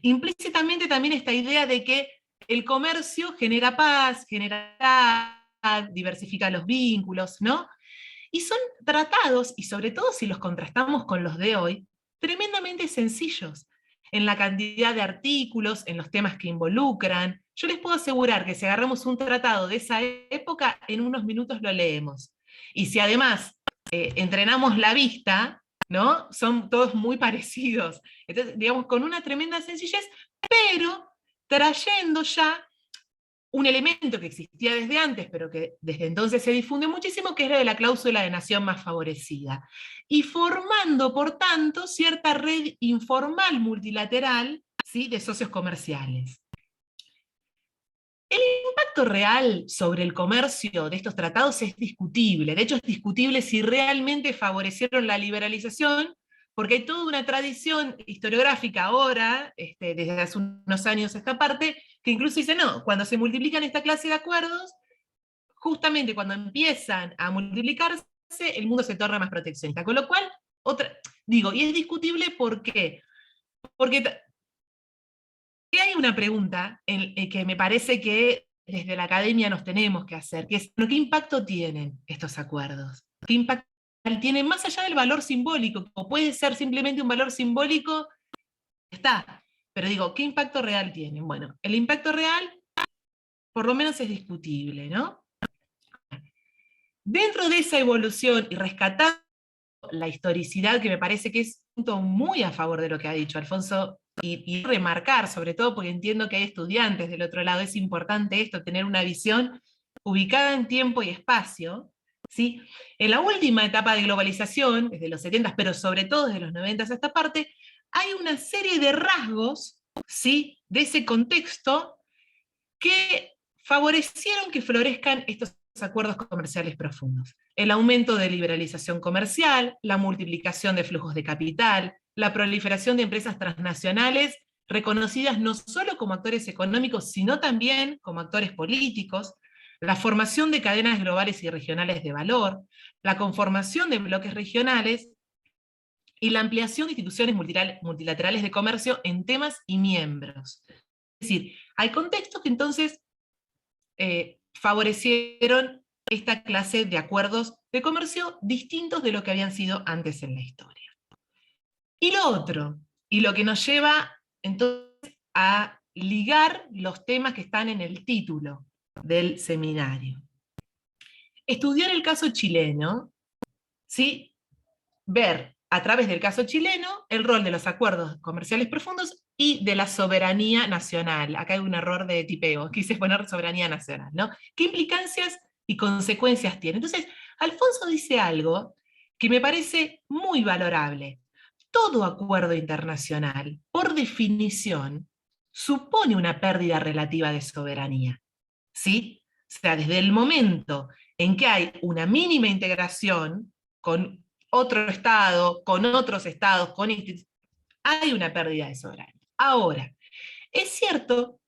Speaker 3: Implícitamente también esta idea de que el comercio genera paz, genera diversifica los vínculos, ¿no? Y son tratados, y sobre todo si los contrastamos con los de hoy, tremendamente sencillos en la cantidad de artículos, en los temas que involucran. Yo les puedo asegurar que si agarramos un tratado de esa época, en unos minutos lo leemos. Y si además entrenamos la vista, ¿no?, son todos muy parecidos. Entonces, digamos, con una tremenda sencillez, pero trayendo ya un elemento que existía desde antes, pero que desde entonces se difunde muchísimo, que es la de la cláusula de nación más favorecida. Y formando, por tanto, cierta red informal multilateral, ¿sí?, de socios comerciales. El impacto real sobre el comercio de estos tratados es discutible. De hecho, es discutible si realmente favorecieron la liberalización, porque hay toda una tradición historiográfica ahora, desde hace unos años a esta parte, que incluso dice, no, cuando se multiplican esta clase de acuerdos, justamente cuando empiezan a multiplicarse, el mundo se torna más proteccionista. Con lo cual, y es discutible ¿por qué? Porque hay una pregunta que me parece que desde la academia nos tenemos que hacer, que es, ¿qué impacto tienen estos acuerdos? ¿Qué impacto tienen más allá del valor simbólico? O puede ser simplemente un valor simbólico, está, pero digo, ¿qué impacto real tienen? Bueno, el impacto real por lo menos es discutible, ¿no? Dentro de esa evolución y rescatando la historicidad, que me parece que es un punto muy a favor de lo que ha dicho Alfonso, y remarcar, sobre todo porque entiendo que hay estudiantes del otro lado, es importante esto, tener una visión ubicada en tiempo y espacio, ¿sí? En la última etapa de globalización, desde los 70, pero sobre todo desde los 90 hasta esta parte, hay una serie de rasgos, ¿sí?, de ese contexto que favorecieron que florezcan estos acuerdos comerciales profundos. El aumento de liberalización comercial, la multiplicación de flujos de capital, la proliferación de empresas transnacionales reconocidas no solo como actores económicos, sino también como actores políticos, la formación de cadenas globales y regionales de valor, la conformación de bloques regionales y la ampliación de instituciones multilaterales de comercio en temas y miembros. Es decir, hay contextos que entonces favorecieron esta clase de acuerdos de comercio distintos de lo que habían sido antes en la historia. Y lo otro, y lo que nos lleva entonces a ligar los temas que están en el título del seminario. Estudiar el caso chileno, ¿sí? Ver a través del caso chileno el rol de los acuerdos comerciales profundos y de la soberanía nacional. Acá hay un error de tipeo, quise poner soberanía nacional, ¿no? ¿Qué implicancias y consecuencias tiene? Entonces, Alfonso dice algo que me parece muy valorable. Todo acuerdo internacional, por definición, supone una pérdida relativa de soberanía, ¿sí? O sea, desde el momento en que hay una mínima integración con otro Estado, con otros Estados, con hay una pérdida de soberanía. Ahora, es cierto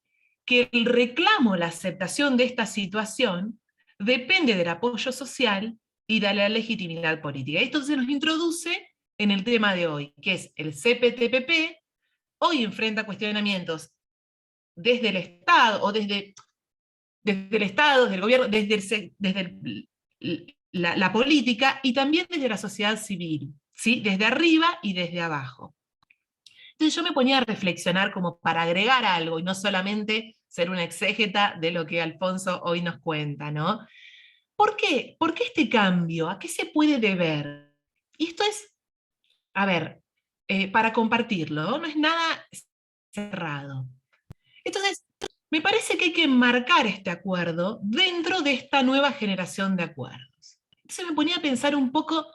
Speaker 3: que el reclamo, la aceptación de esta situación, depende del apoyo social y de la legitimidad política. Esto se nos introduce en el tema de hoy, que es el CPTPP. Hoy enfrenta cuestionamientos desde el Estado, o desde el Estado, desde el gobierno, desde la política, y también desde la sociedad civil, ¿sí? Desde arriba y desde abajo. Entonces yo me ponía a reflexionar como para agregar algo, y no solamente ser una exégeta de lo que Alfonso hoy nos cuenta, ¿no? ¿Por qué? ¿Por qué este cambio? ¿A qué se puede deber? Y esto es, a ver, para compartirlo, no es nada cerrado. Entonces, me parece que hay que enmarcar este acuerdo dentro de esta nueva generación de acuerdos. Entonces me ponía a pensar un poco,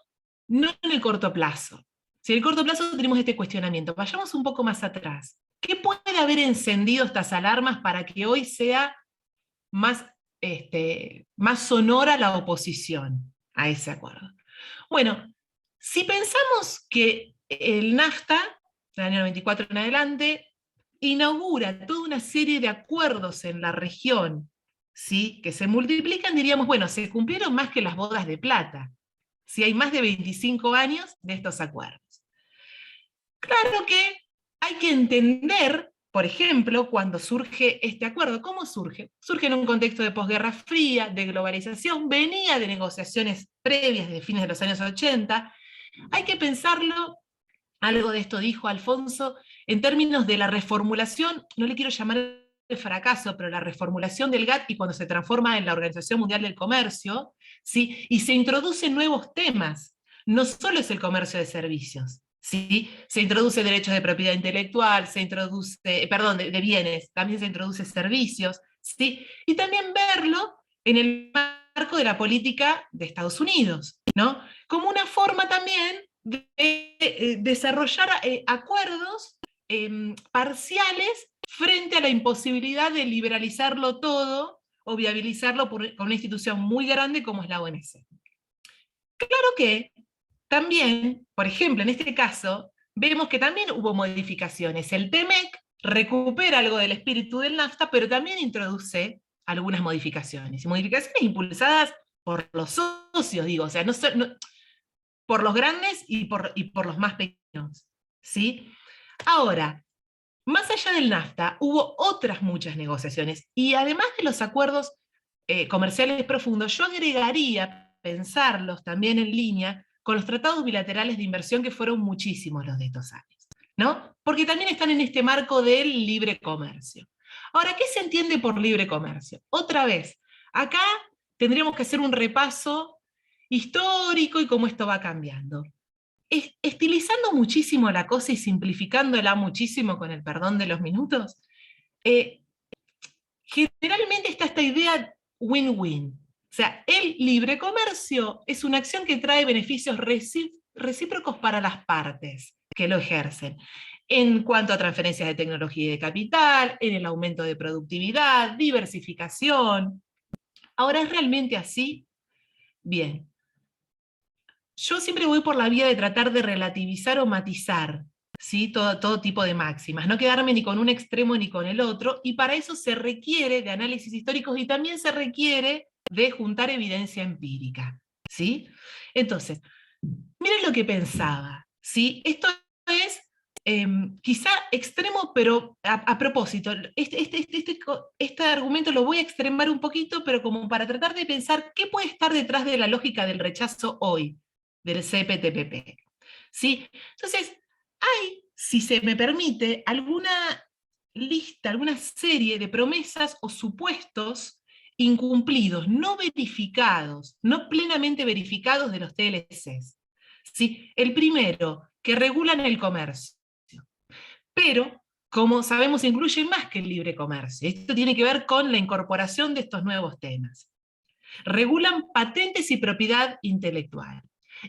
Speaker 3: no en el corto plazo. Si en el corto plazo tenemos este cuestionamiento, vayamos un poco más atrás. ¿Qué puede haber encendido estas alarmas para que hoy sea más sonora la oposición a ese acuerdo? Bueno, si pensamos que el NAFTA, del año 94 en adelante, inaugura toda una serie de acuerdos en la región, ¿sí?, que se multiplican, diríamos, bueno, se cumplieron más que las bodas de plata, si hay más de 25 años de estos acuerdos. Claro que hay que entender, por ejemplo, cuando surge este acuerdo. ¿Cómo surge? Surge en un contexto de posguerra fría, de globalización, venía de negociaciones previas de fines de los años 80. Hay que pensarlo, algo de esto dijo Alfonso, en términos de la reformulación, no le quiero llamar el fracaso, pero la reformulación del GATT y cuando se transforma en la Organización Mundial del Comercio, ¿sí?, y se introducen nuevos temas. No solo es el comercio de servicios, ¿sí? Se introduce derechos de propiedad intelectual, se introduce, de bienes, también se introduce servicios, ¿sí? Y también verlo en el marco de la política de Estados Unidos, ¿no? Como una forma también de desarrollar acuerdos parciales frente a la imposibilidad de liberalizarlo todo o viabilizarlo con una institución muy grande como es la OMC. Claro que también, por ejemplo, en este caso, vemos que también hubo modificaciones. El TEMEC recupera algo del espíritu del NAFTA, pero también introduce algunas modificaciones. Y modificaciones impulsadas por los socios, digo, o sea, por los grandes y por los más pequeños, ¿sí? Ahora, Más allá del NAFTA, hubo otras muchas negociaciones, y además de los acuerdos comerciales profundos, yo agregaría pensarlos también en línea con los tratados bilaterales de inversión, que fueron muchísimos los de estos años, ¿no? Porque también están en este marco del libre comercio. Ahora, ¿qué se entiende por libre comercio? Otra vez, acá tendríamos que hacer un repaso histórico y cómo esto va cambiando. Estilizando muchísimo la cosa y simplificándola muchísimo, con el perdón de los minutos, generalmente está esta idea win-win. O sea, el libre comercio es una acción que trae beneficios recíprocos para las partes que lo ejercen, en cuanto a transferencias de tecnología y de capital, en el aumento de productividad, diversificación. Ahora, ¿es realmente así? Bien. Yo siempre voy por la vía de tratar de relativizar o matizar, ¿sí? Todo tipo de máximas, no quedarme ni con un extremo ni con el otro, y para eso se requiere de análisis históricos y también se requiere de juntar evidencia empírica, ¿sí? Entonces, miren lo que pensaba, ¿sí? Esto es quizá extremo, pero a propósito, este argumento lo voy a extremar un poquito, pero como para tratar de pensar qué puede estar detrás de la lógica del rechazo hoy, del CPTPP. ¿Sí? Entonces, hay, si se me permite, alguna lista, alguna serie de promesas o supuestos incumplidos, no verificados, no plenamente verificados de los TLCs. ¿Sí? El primero, que regulan el comercio. Pero, como sabemos, incluye más que el libre comercio. Esto tiene que ver con la incorporación de estos nuevos temas. Regulan patentes y propiedad intelectual.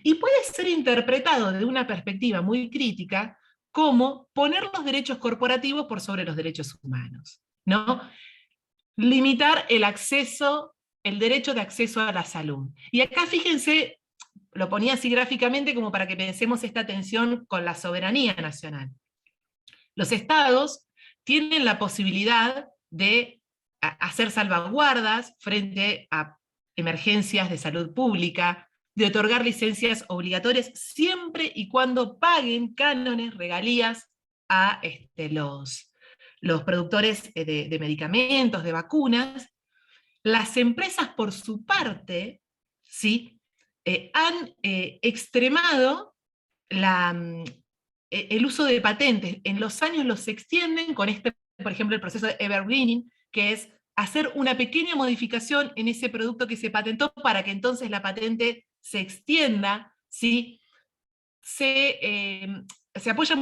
Speaker 3: Y puede ser interpretado desde una perspectiva muy crítica como poner los derechos corporativos por sobre los derechos humanos, ¿no? Limitar el acceso, el derecho de acceso a la salud. Y acá fíjense, lo ponía así gráficamente como para que pensemos esta tensión con la soberanía nacional. Los estados tienen la posibilidad de hacer salvaguardas frente a emergencias de salud pública, de otorgar licencias obligatorias siempre y cuando paguen cánones, regalías a los productores de medicamentos, de vacunas. Las empresas, por su parte, ¿sí? Han extremado el uso de patentes. En los años los extienden con por ejemplo, el proceso de evergreening, que es hacer una pequeña modificación en ese producto que se patentó para que entonces la patente se extienda, ¿sí? Se apoya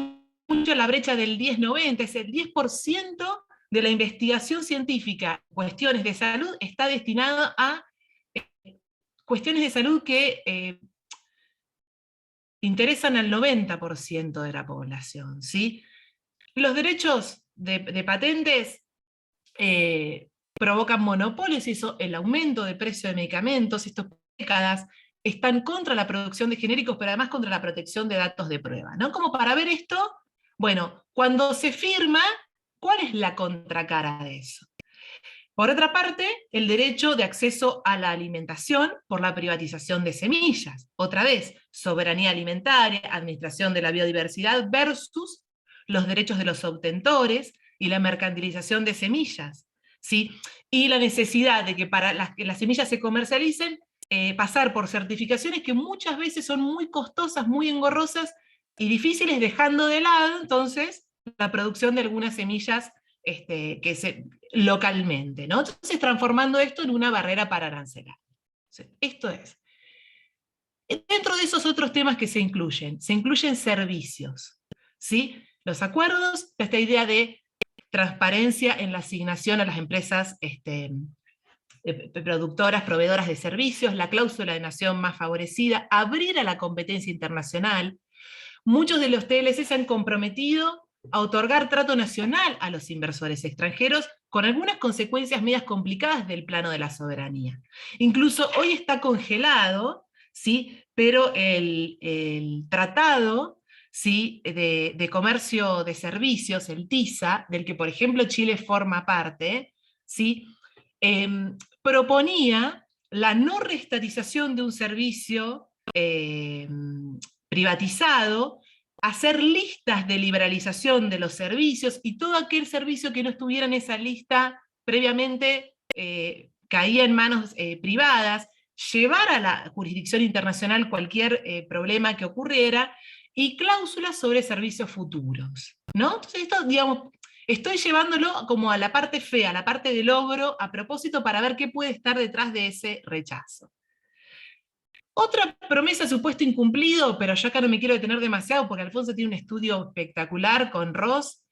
Speaker 3: mucho en la brecha del 10-90, es el 10% de la investigación científica en cuestiones de salud está destinado a cuestiones de salud que interesan al 90% de la población, ¿sí? Los derechos de patentes provocan monopolios, y eso, el aumento de precio de medicamentos, estas décadas, están contra la producción de genéricos, pero además contra la protección de datos de prueba, ¿no? Como para ver esto, bueno, cuando se firma, ¿cuál es la contracara de eso? Por otra parte, el derecho de acceso a la alimentación por la privatización de semillas. Otra vez, soberanía alimentaria, administración de la biodiversidad versus los derechos de los obtentores y la mercantilización de semillas, ¿sí? Y la necesidad de que para que las semillas se comercialicen, pasar por certificaciones que muchas veces son muy costosas, muy engorrosas y dejando de lado entonces la producción de algunas semillas localmente, ¿no? Entonces transformando esto en una barrera para arancelar. Esto es. Dentro de esos otros temas que se incluyen servicios, ¿sí? Los acuerdos, esta idea de transparencia en la asignación a las empresas productoras, proveedoras de servicios, la cláusula de nación más favorecida, abrir a la competencia internacional. Muchos de los TLC se han comprometido a otorgar trato nacional a los inversores extranjeros, con algunas consecuencias medias complicadas del plano de la soberanía. Incluso hoy está congelado, ¿sí? Pero el tratado, ¿sí? de comercio de servicios, el TISA, del que por ejemplo Chile forma parte, ¿sí? Proponía la no reestatización de un servicio privatizado hacer listas de liberalización de los servicios, y todo aquel servicio que no estuviera en esa lista previamente caía en manos privadas, llevar a la jurisdicción internacional cualquier problema que ocurriera, y cláusulas sobre servicios futuros, ¿no? Entonces esto, digamos, estoy llevándolo como a la parte fea, a la parte de logro, a propósito, para ver qué puede estar detrás de ese rechazo. Otra promesa, supuesto incumplido, pero yo acá no me quiero detener demasiado, porque Alfonso tiene un estudio espectacular con Ross.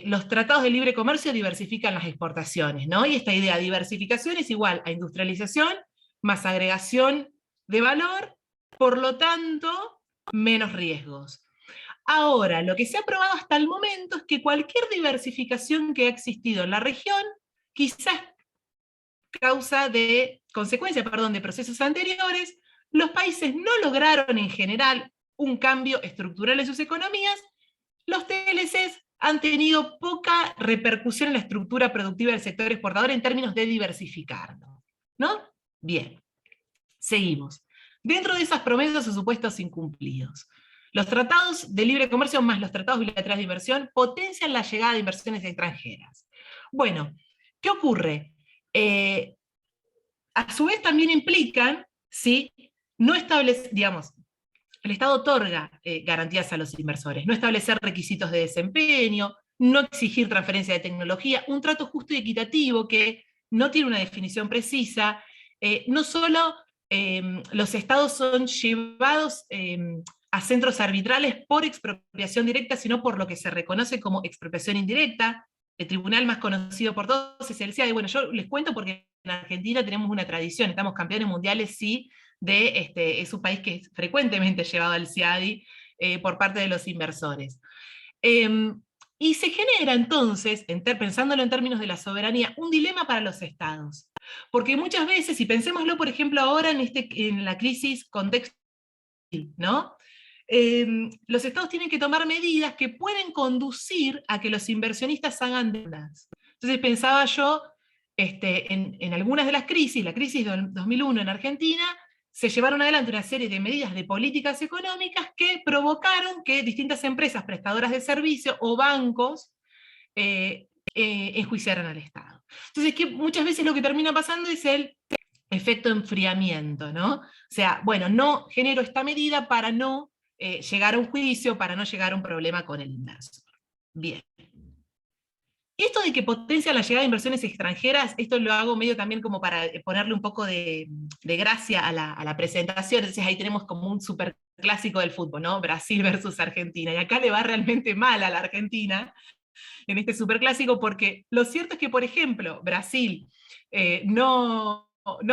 Speaker 3: Los tratados de libre comercio diversifican las exportaciones, ¿no? Y esta idea de diversificación es igual a industrialización más agregación de valor, por lo tanto, menos riesgos. Ahora, lo que se ha probado hasta el momento es que cualquier diversificación que ha existido en la región, quizás consecuencia de procesos anteriores, los países no lograron en general un cambio estructural en sus economías, los TLCs han tenido poca repercusión en la estructura productiva del sector exportador en términos de diversificarlo, ¿no? Bien, seguimos. Dentro de esas promesas o supuestos incumplidos, los tratados de libre comercio más los tratados bilaterales de inversión potencian la llegada de inversiones extranjeras. Bueno, ¿qué ocurre? A su vez también implican, ¿sí?, no establecer, digamos, el Estado otorga garantías a los inversores, no establecer requisitos de desempeño, no exigir transferencia de tecnología, un trato justo y equitativo que no tiene una definición precisa, no solo los estados son llevados a centros arbitrales por expropiación directa, sino por lo que se reconoce como expropiación indirecta. El tribunal más conocido por todos es el CIADI. Bueno, yo les cuento porque en Argentina tenemos una tradición, estamos campeones mundiales, sí, es un país que es frecuentemente llevado al CIADI por parte de los inversores. Y se genera entonces, pensándolo en términos de la soberanía, un dilema para los estados. Porque muchas veces, y pensémoslo por ejemplo ahora en la crisis contextual, ¿no? Los estados tienen que tomar medidas que pueden conducir a que los inversionistas hagan deudas. Entonces pensaba yo, en algunas de las crisis, la crisis del 2001 en Argentina, se llevaron adelante una serie de medidas de políticas económicas que provocaron que distintas empresas prestadoras de servicio o bancos enjuiciaran al Estado. Entonces, que muchas veces lo que termina pasando es el efecto enfriamiento, ¿no? O sea, bueno, no genero esta medida para no llegar a un juicio, para no llegar a un problema con el inversor. Bien. Y esto de que potencia la llegada de inversiones extranjeras, esto lo hago medio también como para ponerle un poco de gracia a la presentación. Entonces ahí tenemos como un superclásico del fútbol, ¿no? Brasil versus Argentina. Y acá le va realmente mal a la Argentina en este superclásico, porque lo cierto es que, por ejemplo, Brasil no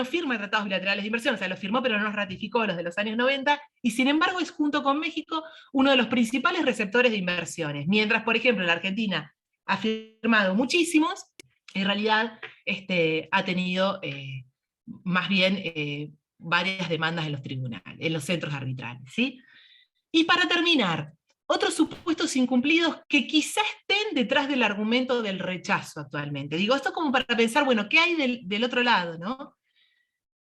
Speaker 3: firma tratados bilaterales de inversión, o sea, los firmó pero no los ratificó, los de los años 90, y sin embargo es junto con México uno de los principales receptores de inversiones. Mientras, por ejemplo, la Argentina ha firmado muchísimos, en realidad ha tenido más bien varias demandas en los tribunales, en los centros arbitrales, ¿sí? Y para terminar, otros supuestos incumplidos que quizás estén detrás del argumento del rechazo actualmente. Digo, esto como para pensar, bueno, ¿qué hay del otro lado, no?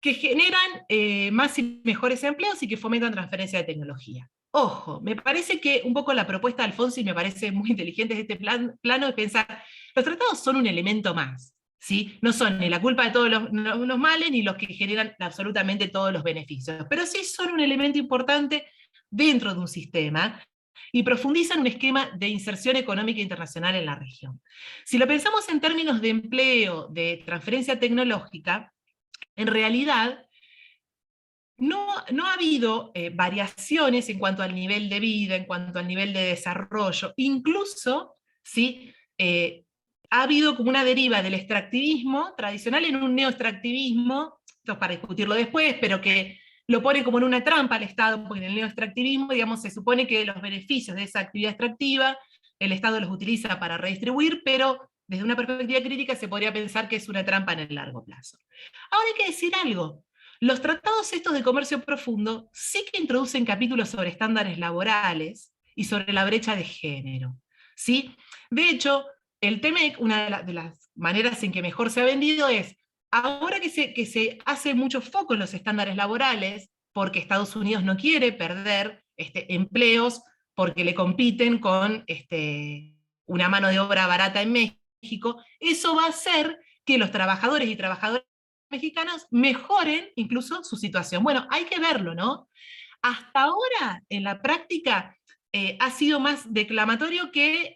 Speaker 3: Que generan más y mejores empleos y que fomentan transferencia de tecnología. Ojo, me parece que un poco la propuesta de Alfonso, y me parece muy inteligente desde este plano, de pensar, los tratados son un elemento más, ¿sí? No son ni la culpa de todos los males, ni los que generan absolutamente todos los beneficios, pero sí son un elemento importante dentro de un sistema, y profundizan un esquema de inserción económica internacional en la región. Si lo pensamos en términos de empleo, de transferencia tecnológica, en realidad no ha habido variaciones en cuanto al nivel de vida, en cuanto al nivel de desarrollo. Incluso, ¿sí?, ha habido como una deriva del extractivismo tradicional en un neoextractivismo, esto es para discutirlo después, pero que lo pone como en una trampa al Estado, porque en el neoextractivismo, digamos, se supone que los beneficios de esa actividad extractiva, el Estado los utiliza para redistribuir, pero desde una perspectiva crítica se podría pensar que es una trampa en el largo plazo. Ahora hay que decir algo. Los tratados estos de comercio profundo sí que introducen capítulos sobre estándares laborales y sobre la brecha de género, ¿sí? De hecho, el TEMEC, una de las maneras en que mejor se ha vendido es, ahora que se hace mucho foco en los estándares laborales, porque Estados Unidos no quiere perder empleos porque le compiten con una mano de obra barata en México, eso va a hacer que los trabajadores y trabajadoras mexicanos mejoren incluso su situación. Bueno, hay que verlo, ¿no? Hasta ahora, en la práctica, ha sido más declamatorio que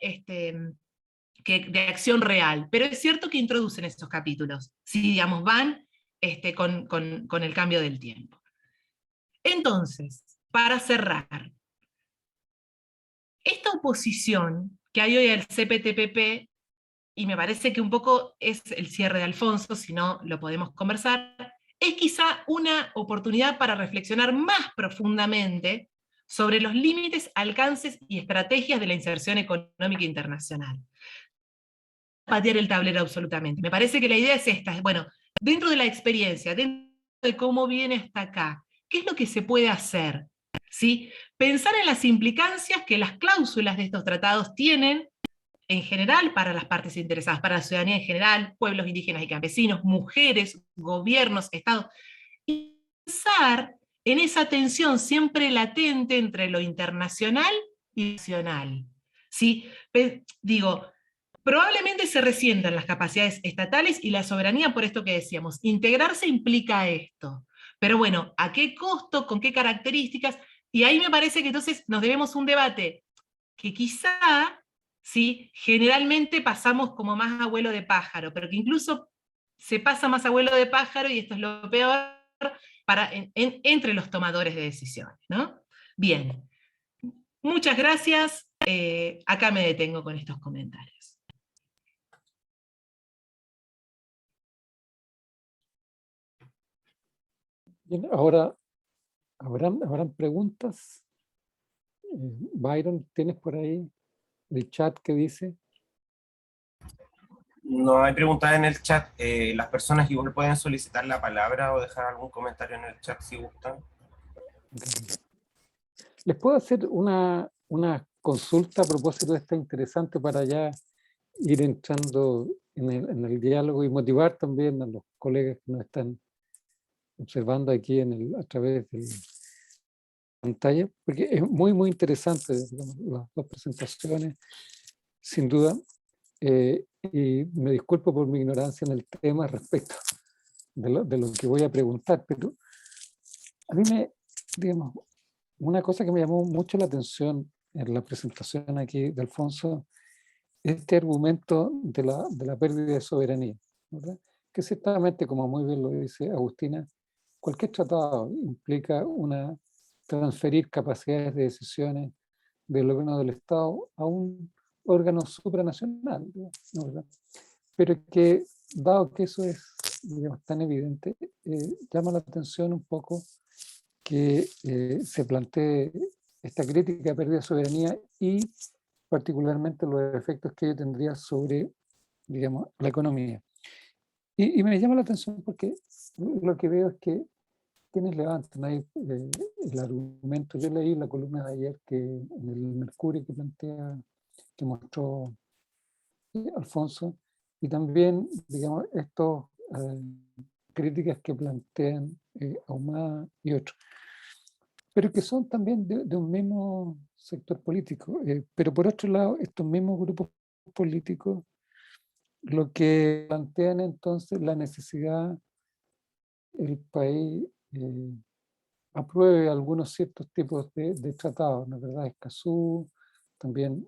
Speaker 3: de acción real, pero es cierto que introducen estos capítulos, si digamos van con el cambio del tiempo. Entonces, para cerrar, esta oposición que hay hoy al CPTPP, y me parece que un poco es el cierre de Alfonso, si no lo podemos conversar, es quizá una oportunidad para reflexionar más profundamente sobre los límites, alcances y estrategias de la inserción económica internacional. Patear el tablero absolutamente. Me parece que la idea es esta, bueno, dentro de la experiencia, dentro de cómo viene hasta acá, ¿qué es lo que se puede hacer? ¿Sí? Pensar en las implicancias que las cláusulas de estos tratados tienen en general para las partes interesadas, para la ciudadanía en general, pueblos indígenas y campesinos, mujeres, gobiernos, estados, y pensar en esa tensión siempre latente entre lo internacional y nacional. ¿Sí? Digo, probablemente se resientan las capacidades estatales y la soberanía por esto que decíamos. Integrarse implica esto. Pero bueno, ¿a qué costo? ¿Con qué características? Y ahí me parece que entonces nos debemos un debate que quizá, ¿sí?, generalmente pasamos como más abuelo de pájaro, pero que incluso se pasa más abuelo de pájaro, y esto es lo peor, entre los tomadores de decisiones, ¿no? Bien, muchas gracias. Acá me detengo con estos comentarios.
Speaker 4: Bien, ahora, ¿habrán preguntas? Byron, ¿tienes por ahí el chat que dice?
Speaker 6: No hay preguntas en el chat. Las personas igual pueden solicitar la palabra o dejar algún comentario en el chat si gustan.
Speaker 4: ¿Les puedo hacer una consulta a propósito de esta interesante para ya ir entrando en el diálogo y motivar también a los colegas que nos están observando aquí a través de la pantalla? Porque es muy, muy interesante, digamos, las dos presentaciones, sin duda. Y me disculpo por mi ignorancia en el tema respecto de lo que voy a preguntar, pero a mí digamos, una cosa que me llamó mucho la atención en la presentación aquí de Alfonso, este argumento de la pérdida de soberanía, ¿verdad? Que ciertamente, como muy bien lo dice Agustina, cualquier tratado implica transferir capacidades de decisiones del órgano del Estado a un órgano supranacional, ¿no? ¿Verdad? Pero que, dado que eso es, digamos, tan evidente, llama la atención un poco que se plantee esta crítica a pérdida de soberanía y particularmente los efectos que ello tendría sobre, digamos, la economía. Y me llama la atención porque lo que veo es que quienes levantan ahí el argumento, yo leí la columna de ayer en el Mercurio que mostró Alfonso, y también, digamos, estas críticas que plantean Ahumada y otros, pero que son también de un mismo sector político. Pero por otro lado, estos mismos grupos políticos lo que plantean entonces la necesidad el país apruebe algunos ciertos tipos de tratados, ¿no es verdad? Escazú, también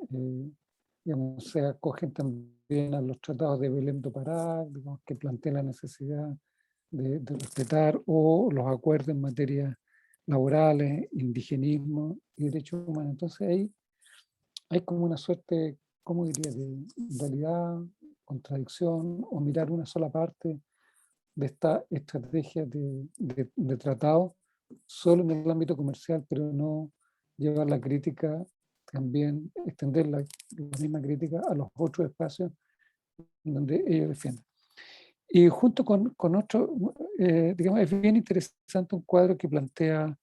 Speaker 4: digamos, se acogen también a los tratados de Belém do Pará, digamos, que plantean la necesidad de respetar, o los acuerdos en materia laborales, indigenismo y derechos humanos. Entonces ahí hay como una suerte, ¿cómo diría?, de dualidad, contradicción, o mirar una sola parte de esta estrategia de tratado solo en el ámbito comercial, pero no llevar la crítica, también extender la misma crítica a los otros espacios donde ellos defienden. Y junto con otro, digamos, es bien interesante un cuadro que plantea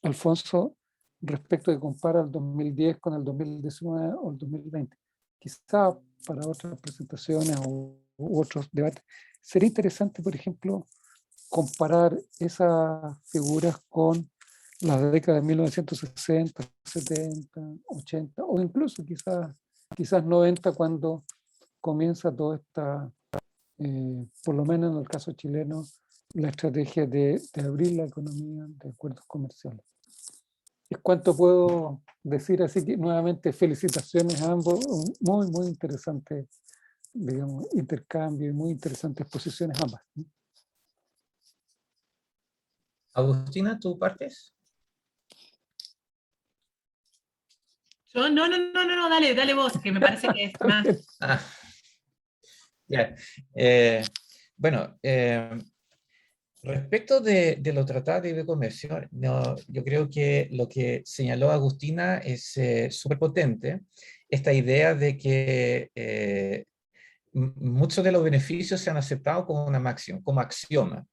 Speaker 4: Alfonso respecto de comparar el 2010 con el 2019 o el 2020. Quizá para otras presentaciones u otros debates sería interesante, por ejemplo, comparar esas figuras con la década de 1960, 70, 80, o incluso quizás 90, cuando comienza toda esta, por lo menos en el caso chileno, la estrategia de abrir la economía de acuerdos comerciales. Es cuanto puedo decir, así que nuevamente felicitaciones a ambos, un muy interesante, digamos, intercambio y muy interesantes posiciones ambas.
Speaker 5: Agustina, ¿tú partes?
Speaker 3: Yo, no, dale vos, que me parece que es más...
Speaker 5: Ah, ya. Bueno, respecto de los tratados de libre comercio, no, yo creo que lo que señaló Agustina es súper potente, esta idea de que muchos de los beneficios se han aceptado como una máxima, como axioma.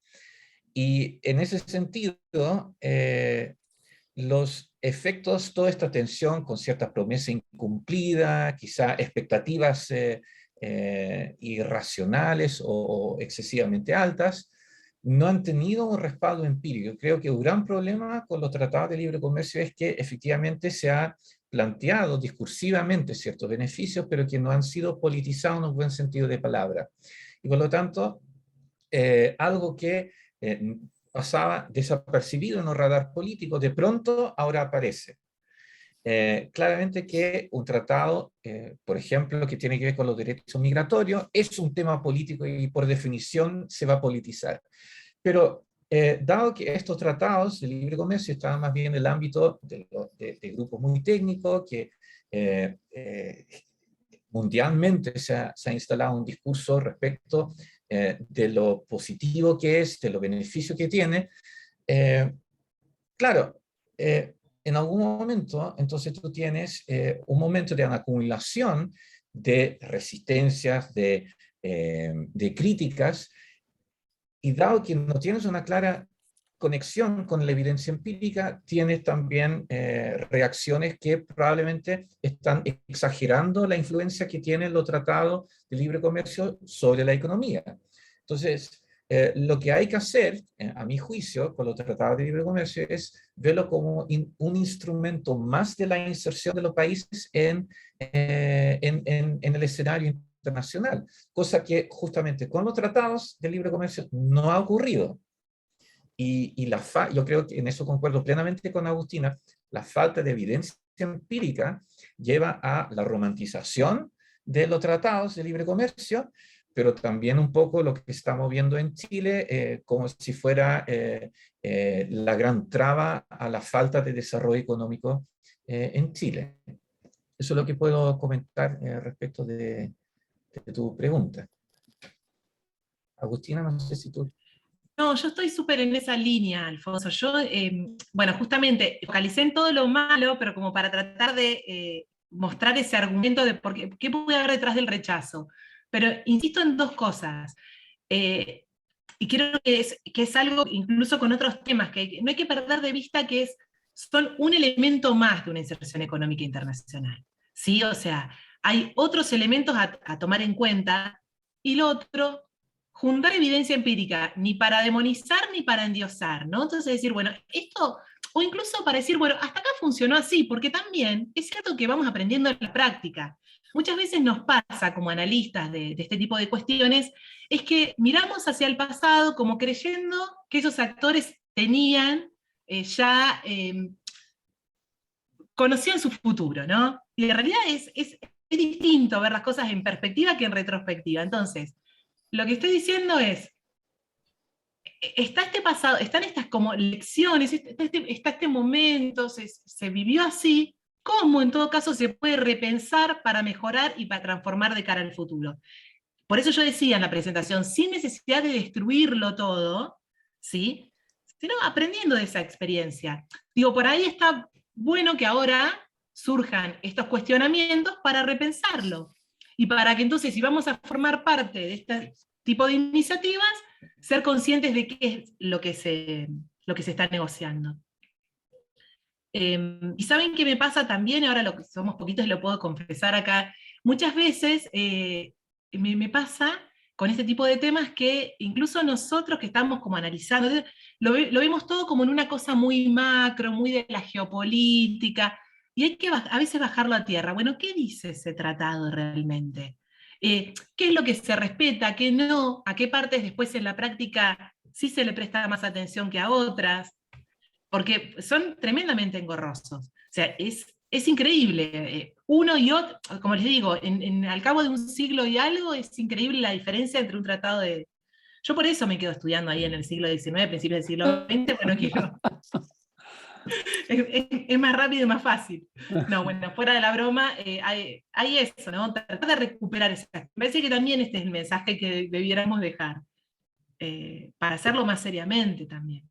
Speaker 5: Y en ese sentido, los efectos, toda esta tensión con ciertas promesas incumplidas, quizá expectativas irracionales o excesivamente altas, no han tenido un respaldo empírico. Creo que un gran problema con los tratados de libre comercio es que efectivamente se ha planteado discursivamente ciertos beneficios, pero que no han sido politizados en un buen sentido de palabra. Y por lo tanto, algo que pasaba desapercibido en los radar políticos, de pronto ahora aparece. Claramente que un tratado, por ejemplo, que tiene que ver con los derechos migratorios, es un tema político y por definición se va a politizar. Pero dado que estos tratados de libre comercio estaban más bien en el ámbito de grupos muy técnicos, que mundialmente se ha instalado un discurso respecto de lo positivo que es, de los beneficios que tiene, claro, en algún momento, entonces tú tienes un momento de acumulación de resistencias, de críticas, y dado que no tienes una clara conexión con la evidencia empírica, tienes también reacciones que probablemente están exagerando la influencia que tienen los tratados de libre comercio sobre la economía. Entonces, lo que hay que hacer, a mi juicio, con los tratados de libre comercio es verlo como un instrumento más de la inserción de los países en el escenario internacional, cosa que justamente con los tratados de libre comercio no ha ocurrido. Y yo creo que en eso concuerdo plenamente con Agustina, la falta de evidencia empírica lleva a la romantización de los tratados de libre comercio, pero también un poco lo que estamos viendo en Chile, como si fuera la gran traba a la falta de desarrollo económico en Chile. Eso es lo que puedo comentar respecto de tu pregunta. Agustina, no sé si tú...
Speaker 3: No, yo estoy súper en esa línea, Alfonso. Yo, bueno, justamente focalicé en todo lo malo, pero como para tratar de mostrar ese argumento de qué puede haber detrás del rechazo. Pero insisto en dos cosas. Y creo que es algo, incluso con otros temas, que no hay que perder de vista que son un elemento más de una inserción económica internacional. ¿Sí? O sea, hay otros elementos a tomar en cuenta, y lo otro, juntar evidencia empírica, ni para demonizar ni para endiosar, ¿no? Entonces decir, bueno, esto, o incluso para decir, bueno, hasta acá funcionó así, porque también es cierto que vamos aprendiendo en la práctica. Muchas veces nos pasa como analistas de este tipo de cuestiones, es que miramos hacia el pasado como creyendo que esos actores tenían conocían su futuro, ¿no? Y en realidad es distinto ver las cosas en perspectiva que en retrospectiva. Entonces, lo que estoy diciendo es, está este pasado, están estas como lecciones, está este momento, se vivió así, ¿cómo en todo caso se puede repensar para mejorar y para transformar de cara al futuro? Por eso yo decía en la presentación, sin necesidad de destruirlo todo, ¿sí? Sino aprendiendo de esa experiencia. Digo, por ahí está bueno que ahora surjan estos cuestionamientos para repensarlo. Y para que entonces, si vamos a formar parte de este tipo de iniciativas, ser conscientes de qué es lo que se está negociando. Y saben qué me pasa también, ahora lo que somos poquitos lo puedo confesar acá, muchas veces me pasa con este tipo de temas que incluso nosotros que estamos como analizando, lo vemos todo como en una cosa muy macro, muy de la geopolítica, y hay que a veces bajarlo a tierra. Bueno, ¿qué dice ese tratado realmente? ¿Qué es lo que se respeta, qué no? ¿A qué partes después en la práctica sí se le presta más atención que a otras? Porque son tremendamente engorrosos. O sea, es increíble. Uno y otro, como les digo, al cabo de un siglo y algo, es increíble la diferencia entre un tratado de... Yo por eso me quedo estudiando ahí en el siglo XIX, principios del siglo XX, bueno, quiero... es más rápido y más fácil. No, bueno, fuera de la broma, hay eso, ¿no? Tratar de recuperar esa... Me parece que también este es el mensaje que debiéramos dejar, para hacerlo más seriamente también.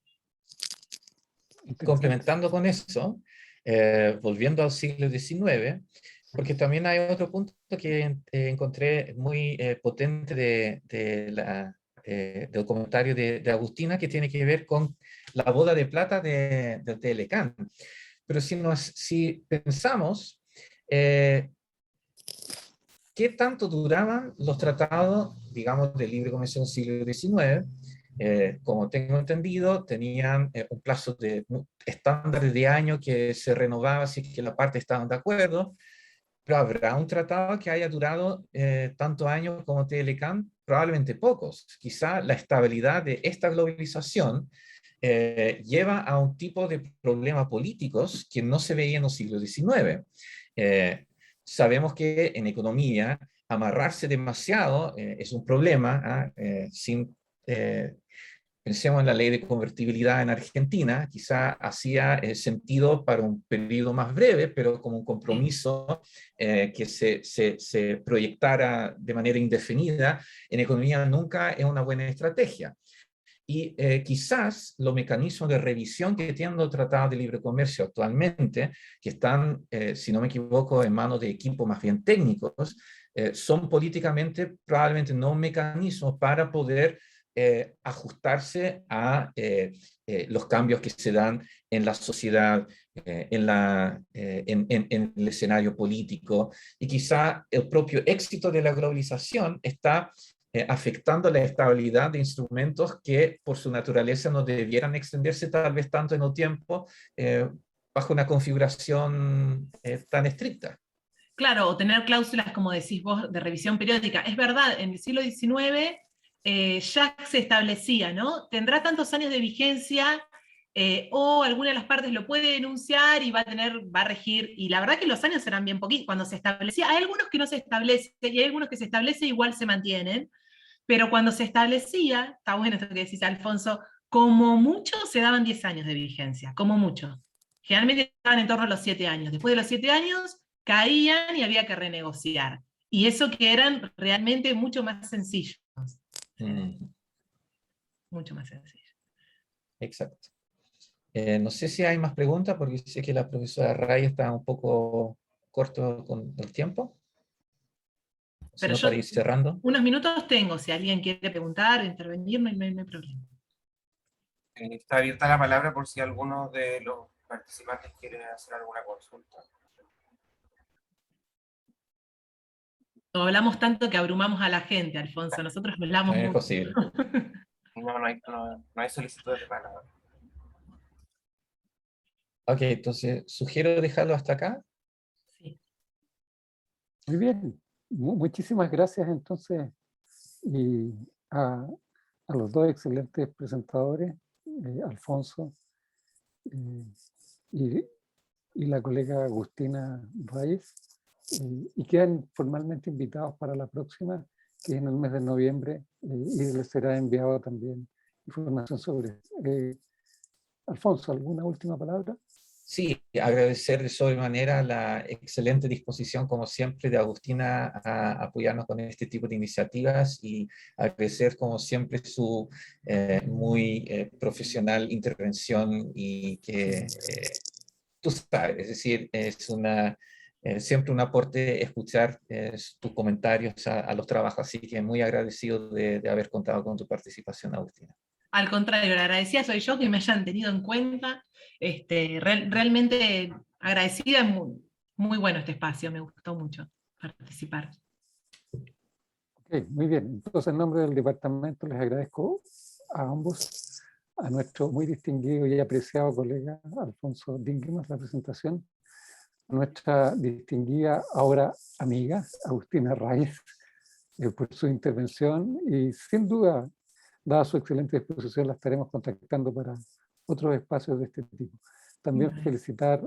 Speaker 5: Complementando con eso, volviendo al siglo XIX, porque también hay otro punto que encontré muy potente del comentario de Agustina, que tiene que ver con la boda de plata de Telecán. Pero si pensamos, ¿qué tanto duraban los tratados, digamos, de libre comercio del siglo XIX? Como tengo entendido, tenían un plazo de estándar de año que se renovaba si es que la parte estaban de acuerdo, pero habrá un tratado que haya durado tantos años como Telecán, probablemente pocos. Quizá la estabilidad de esta globalización lleva a un tipo de problemas políticos que no se veía en el siglo XIX. Sabemos que en economía amarrarse demasiado es un problema, pensemos en la ley de convertibilidad en Argentina, quizá hacía sentido para un periodo más breve, pero como un compromiso que se proyectara de manera indefinida, en economía nunca es una buena estrategia. Y quizás los mecanismos de revisión que tienen los tratados de libre comercio actualmente, que están, si no me equivoco, en manos de equipos más bien técnicos, son políticamente probablemente no mecanismos para poder ajustarse a los cambios que se dan en la sociedad, en el escenario político, y quizá el propio éxito de la globalización está afectando la estabilidad de instrumentos que por su naturaleza no debieran extenderse tal vez tanto en el tiempo bajo una configuración tan estricta.
Speaker 3: Claro, o tener cláusulas, como decís vos, de revisión periódica. Es verdad, en el siglo XIX ya se establecía, ¿no? Tendrá tantos años de vigencia, o alguna de las partes lo puede denunciar y va a regir, y la verdad que los años serán bien poquitos. Cuando se establecía, hay algunos que no se establecen, y hay algunos que se establecen igual se mantienen, pero cuando se establecía, está bueno esto que decís, Alfonso, como mucho se daban 10 años de vigencia, como mucho. Generalmente estaban en torno a los 7 años. Después de los 7 años caían y había que renegociar. Y eso que eran realmente mucho más sencillos. Mucho más sencillos.
Speaker 5: Exacto. No sé si hay más preguntas, porque sé que la profesora Ray está un poco corto con el tiempo.
Speaker 3: Pero
Speaker 5: Sino para ir cerrando.
Speaker 3: Unos minutos tengo, si alguien quiere preguntar o intervenir, no hay problema.
Speaker 6: Está abierta la palabra por si alguno de los participantes quiere hacer alguna consulta.
Speaker 3: No hablamos tanto que abrumamos a la gente, Alfonso. Nosotros hablamos
Speaker 5: No es
Speaker 3: mucho.
Speaker 5: posible.
Speaker 6: No hay solicitud de palabra.
Speaker 5: Ok, entonces sugiero dejarlo hasta acá.
Speaker 3: Sí.
Speaker 4: Muy bien. Muchísimas gracias entonces y a los dos excelentes presentadores, Alfonso y la colega Agustina Reyes, y quedan formalmente invitados para la próxima, que es en el mes de noviembre, y les será enviado también información sobre. Alfonso, ¿alguna última palabra?
Speaker 5: Sí, agradecer de sobremanera la excelente disposición, como siempre, de Agustina a apoyarnos con este tipo de iniciativas, y agradecer, como siempre, su muy profesional intervención, y que tú sabes, es decir, es siempre un aporte escuchar tus comentarios a los trabajos, así que muy agradecido de haber contado con tu participación, Agustina.
Speaker 3: Al contrario, la agradecida soy yo que me hayan tenido en cuenta. Realmente agradecida, muy bueno este espacio, me gustó mucho participar.
Speaker 4: Ok, muy bien. Entonces, en nombre del departamento les agradezco a ambos, a nuestro muy distinguido y apreciado colega Alfonso Dinguemas, la presentación, a nuestra distinguida ahora amiga Agustina Reyes por su intervención y sin duda, dada su excelente disposición, la estaremos contactando para otros espacios de este tipo. También felicitar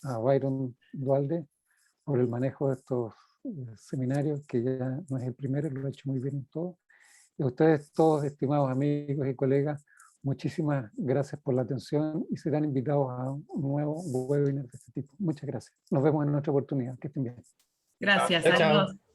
Speaker 4: a Byron Dualde por el manejo de estos seminarios, que ya no es el primero, lo ha hecho muy bien en todo. Y a ustedes todos, estimados amigos y colegas, muchísimas gracias por la atención y serán invitados a un nuevo webinar de este tipo. Muchas gracias. Nos vemos en otra oportunidad. Que estén bien.
Speaker 3: Gracias,
Speaker 5: Chao, chao.
Speaker 3: adiós.